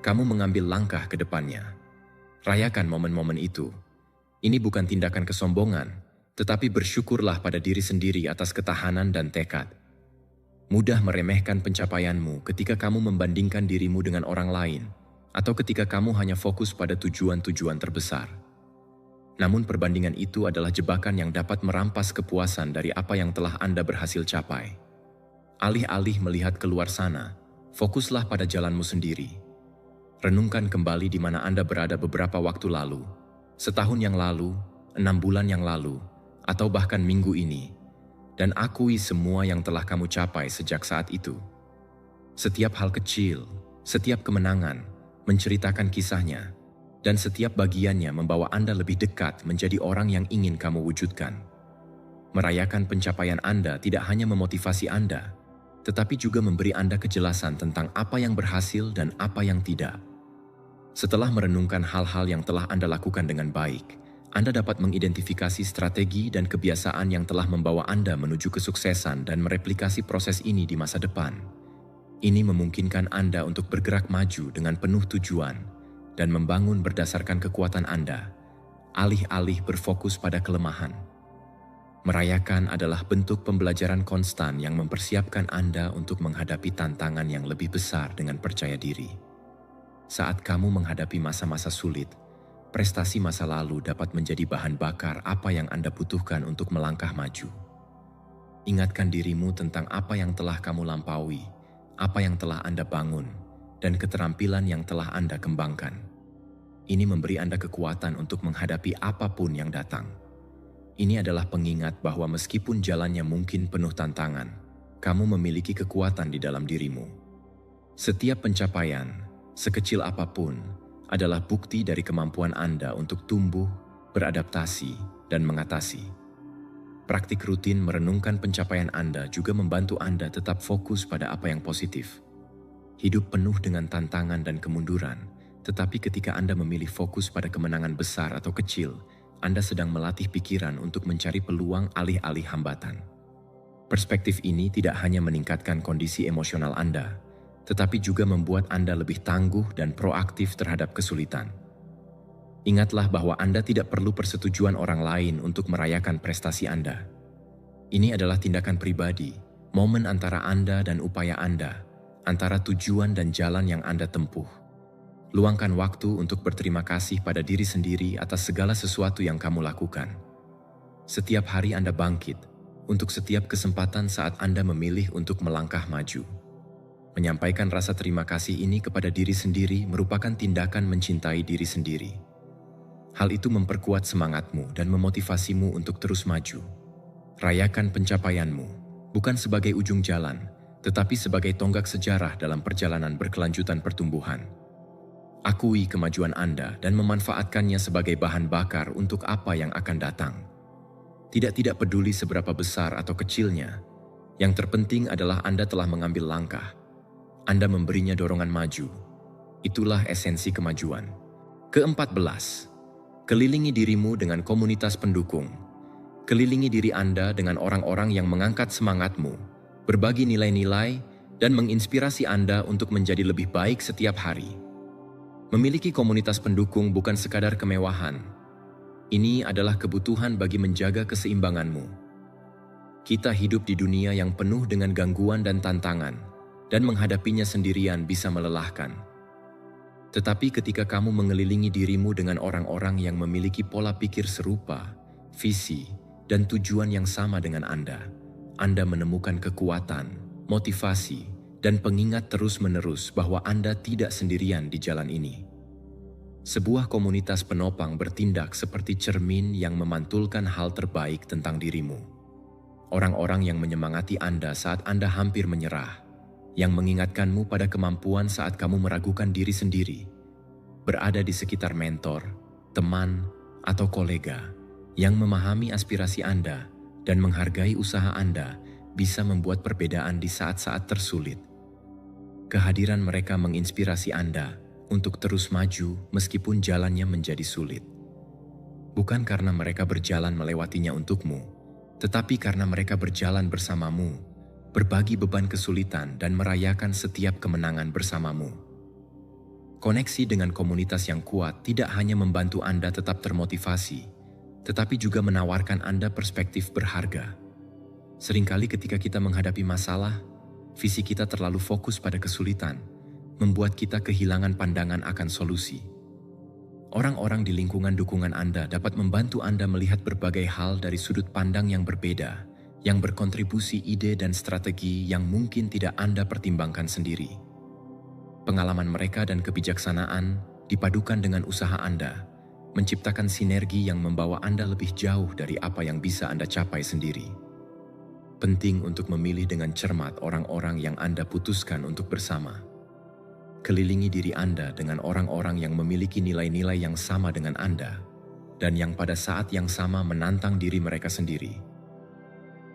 kamu mengambil langkah ke depannya. Rayakan momen-momen itu. Ini bukan tindakan kesombongan, tetapi bersyukurlah pada diri sendiri atas ketahanan dan tekad. Mudah meremehkan pencapaianmu ketika kamu membandingkan dirimu dengan orang lain, atau ketika kamu hanya fokus pada tujuan-tujuan terbesar. Namun perbandingan itu adalah jebakan yang dapat merampas kepuasan dari apa yang telah Anda berhasil capai. Alih-alih melihat keluar sana, fokuslah pada jalanmu sendiri. Renungkan kembali di mana Anda berada beberapa waktu lalu, setahun yang lalu, 6 bulan yang lalu, atau bahkan minggu ini, dan akui semua yang telah kamu capai sejak saat itu. Setiap hal kecil, setiap kemenangan, menceritakan kisahnya, dan setiap bagiannya membawa Anda lebih dekat menjadi orang yang ingin kamu wujudkan. Merayakan pencapaian Anda tidak hanya memotivasi Anda, tetapi juga memberi Anda kejelasan tentang apa yang berhasil dan apa yang tidak. Setelah merenungkan hal-hal yang telah Anda lakukan dengan baik, Anda dapat mengidentifikasi strategi dan kebiasaan yang telah membawa Anda menuju kesuksesan dan mereplikasi proses ini di masa depan. Ini memungkinkan Anda untuk bergerak maju dengan penuh tujuan dan membangun berdasarkan kekuatan Anda, alih-alih berfokus pada kelemahan. Merayakan adalah bentuk pembelajaran konstan yang mempersiapkan Anda untuk menghadapi tantangan yang lebih besar dengan percaya diri. Saat kamu menghadapi masa-masa sulit, prestasi masa lalu dapat menjadi bahan bakar apa yang Anda butuhkan untuk melangkah maju. Ingatkan dirimu tentang apa yang telah kamu lampaui, apa yang telah Anda bangun, dan keterampilan yang telah Anda kembangkan. Ini memberi Anda kekuatan untuk menghadapi apapun yang datang. Ini adalah pengingat bahwa meskipun jalannya mungkin penuh tantangan, kamu memiliki kekuatan di dalam dirimu. Setiap pencapaian, sekecil apapun, adalah bukti dari kemampuan Anda untuk tumbuh, beradaptasi, dan mengatasi. Praktik rutin merenungkan pencapaian Anda juga membantu Anda tetap fokus pada apa yang positif. Hidup penuh dengan tantangan dan kemunduran, tetapi ketika Anda memilih fokus pada kemenangan besar atau kecil, Anda sedang melatih pikiran untuk mencari peluang alih-alih hambatan. Perspektif ini tidak hanya meningkatkan kondisi emosional Anda, tetapi juga membuat Anda lebih tangguh dan proaktif terhadap kesulitan. Ingatlah bahwa Anda tidak perlu persetujuan orang lain untuk merayakan prestasi Anda. Ini adalah tindakan pribadi, momen antara Anda dan upaya Anda, antara tujuan dan jalan yang Anda tempuh. Luangkan waktu untuk berterima kasih pada diri sendiri atas segala sesuatu yang kamu lakukan. Setiap hari Anda bangkit, untuk setiap kesempatan saat Anda memilih untuk melangkah maju. Menyampaikan rasa terima kasih ini kepada diri sendiri merupakan tindakan mencintai diri sendiri. Hal itu memperkuat semangatmu dan memotivasimu untuk terus maju. Rayakan pencapaianmu, bukan sebagai ujung jalan, tetapi sebagai tonggak sejarah dalam perjalanan berkelanjutan pertumbuhan. Akui kemajuan Anda dan memanfaatkannya sebagai bahan bakar untuk apa yang akan datang. Tidak peduli seberapa besar atau kecilnya, yang terpenting adalah Anda telah mengambil langkah. Anda memberinya dorongan maju. Itulah esensi kemajuan. Ke-14, kelilingi dirimu dengan komunitas pendukung. Kelilingi diri Anda dengan orang-orang yang mengangkat semangatmu, berbagi nilai-nilai, dan menginspirasi Anda untuk menjadi lebih baik setiap hari. Memiliki komunitas pendukung bukan sekadar kemewahan. Ini adalah kebutuhan bagi menjaga keseimbanganmu. Kita hidup di dunia yang penuh dengan gangguan dan tantangan, dan menghadapinya sendirian bisa melelahkan. Tetapi ketika kamu mengelilingi dirimu dengan orang-orang yang memiliki pola pikir serupa, visi, dan tujuan yang sama dengan Anda menemukan kekuatan, motivasi, dan pengingat terus-menerus bahwa Anda tidak sendirian di jalan ini. Sebuah komunitas penopang bertindak seperti cermin yang memantulkan hal terbaik tentang dirimu. Orang-orang yang menyemangati Anda saat Anda hampir menyerah, yang mengingatkanmu pada kemampuan saat kamu meragukan diri sendiri, berada di sekitar mentor, teman, atau kolega yang memahami aspirasi Anda dan menghargai usaha Anda bisa membuat perbedaan di saat-saat tersulit. Kehadiran mereka menginspirasi Anda untuk terus maju meskipun jalannya menjadi sulit. Bukan karena mereka berjalan melewatinya untukmu, tetapi karena mereka berjalan bersamamu, berbagi beban kesulitan dan merayakan setiap kemenangan bersamamu. Koneksi dengan komunitas yang kuat tidak hanya membantu Anda tetap termotivasi, tetapi juga menawarkan Anda perspektif berharga. Seringkali ketika kita menghadapi masalah, visi kita terlalu fokus pada kesulitan, membuat kita kehilangan pandangan akan solusi. Orang-orang di lingkungan dukungan Anda dapat membantu Anda melihat berbagai hal dari sudut pandang yang berbeda, yang berkontribusi ide dan strategi yang mungkin tidak Anda pertimbangkan sendiri. Pengalaman mereka dan kebijaksanaan dipadukan dengan usaha Anda, menciptakan sinergi yang membawa Anda lebih jauh dari apa yang bisa Anda capai sendiri. Penting untuk memilih dengan cermat orang-orang yang Anda putuskan untuk bersama. Kelilingi diri Anda dengan orang-orang yang memiliki nilai-nilai yang sama dengan Anda dan yang pada saat yang sama menantang diri mereka sendiri.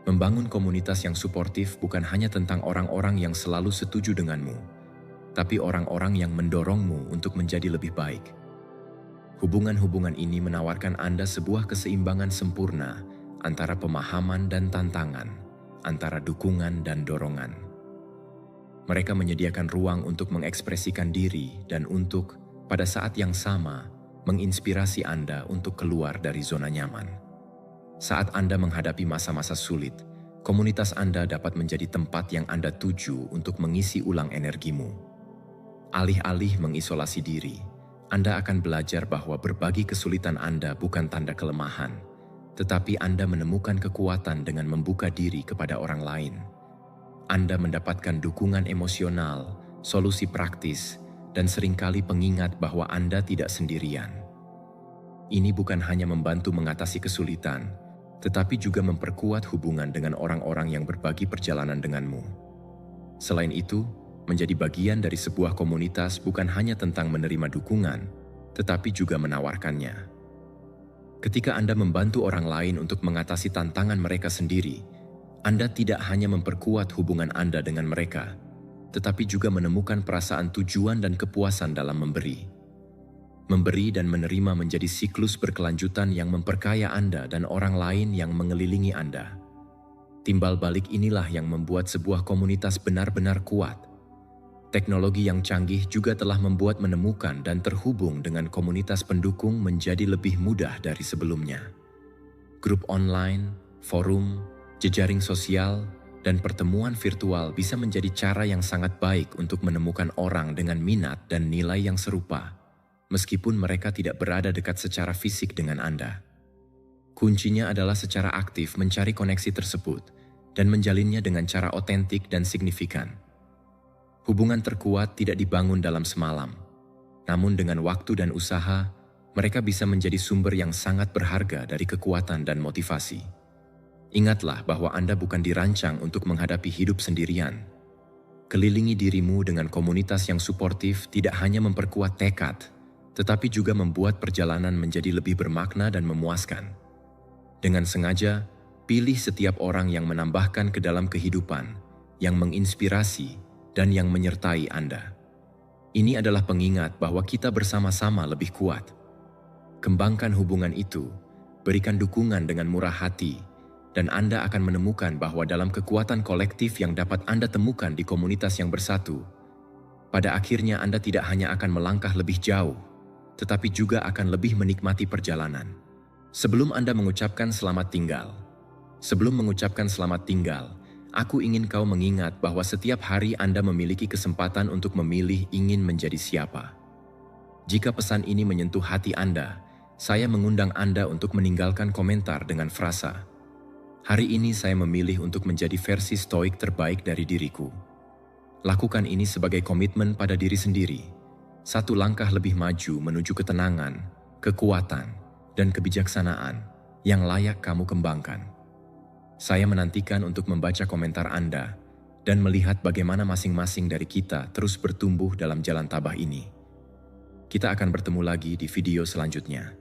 Membangun komunitas yang suportif bukan hanya tentang orang-orang yang selalu setuju denganmu, tapi orang-orang yang mendorongmu untuk menjadi lebih baik. Hubungan-hubungan ini menawarkan Anda sebuah keseimbangan sempurna antara pemahaman dan tantangan, antara dukungan dan dorongan. Mereka menyediakan ruang untuk mengekspresikan diri dan untuk, pada saat yang sama, menginspirasi Anda untuk keluar dari zona nyaman. Saat Anda menghadapi masa-masa sulit, komunitas Anda dapat menjadi tempat yang Anda tuju untuk mengisi ulang energimu. Alih-alih mengisolasi diri, Anda akan belajar bahwa berbagi kesulitan Anda bukan tanda kelemahan, tetapi Anda menemukan kekuatan dengan membuka diri kepada orang lain. Anda mendapatkan dukungan emosional, solusi praktis, dan seringkali pengingat bahwa Anda tidak sendirian. Ini bukan hanya membantu mengatasi kesulitan, tetapi juga memperkuat hubungan dengan orang-orang yang berbagi perjalanan denganmu. Selain itu, menjadi bagian dari sebuah komunitas bukan hanya tentang menerima dukungan, tetapi juga menawarkannya. Ketika Anda membantu orang lain untuk mengatasi tantangan mereka sendiri, Anda tidak hanya memperkuat hubungan Anda dengan mereka, tetapi juga menemukan perasaan tujuan dan kepuasan dalam memberi. Memberi dan menerima menjadi siklus berkelanjutan yang memperkaya Anda dan orang lain yang mengelilingi Anda. Timbal balik inilah yang membuat sebuah komunitas benar-benar kuat. Teknologi yang canggih juga telah membuat menemukan dan terhubung dengan komunitas pendukung menjadi lebih mudah dari sebelumnya. Grup online, forum, jejaring sosial, dan pertemuan virtual bisa menjadi cara yang sangat baik untuk menemukan orang dengan minat dan nilai yang serupa, meskipun mereka tidak berada dekat secara fisik dengan Anda. Kuncinya adalah secara aktif mencari koneksi tersebut dan menjalinnya dengan cara otentik dan signifikan. Hubungan terkuat tidak dibangun dalam semalam, namun dengan waktu dan usaha, mereka bisa menjadi sumber yang sangat berharga dari kekuatan dan motivasi. Ingatlah bahwa Anda bukan dirancang untuk menghadapi hidup sendirian. Kelilingi dirimu dengan komunitas yang suportif tidak hanya memperkuat tekad, tetapi juga membuat perjalanan menjadi lebih bermakna dan memuaskan. Dengan sengaja, pilih setiap orang yang menambahkan ke dalam kehidupan, yang menginspirasi, dan yang menyertai Anda. Ini adalah pengingat bahwa kita bersama-sama lebih kuat. Kembangkan hubungan itu, berikan dukungan dengan murah hati, dan Anda akan menemukan bahwa dalam kekuatan kolektif yang dapat Anda temukan di komunitas yang bersatu, pada akhirnya Anda tidak hanya akan melangkah lebih jauh, tetapi juga akan lebih menikmati perjalanan. Sebelum Anda mengucapkan selamat tinggal, aku ingin kau mengingat bahwa setiap hari Anda memiliki kesempatan untuk memilih ingin menjadi siapa. Jika pesan ini menyentuh hati Anda, saya mengundang Anda untuk meninggalkan komentar dengan frasa, "Hari ini saya memilih untuk menjadi versi stoik terbaik dari diriku." Lakukan ini sebagai komitmen pada diri sendiri, satu langkah lebih maju menuju ketenangan, kekuatan, dan kebijaksanaan yang layak kamu kembangkan. Saya menantikan untuk membaca komentar Anda dan melihat bagaimana masing-masing dari kita terus bertumbuh dalam jalan tabah ini. Kita akan bertemu lagi di video selanjutnya.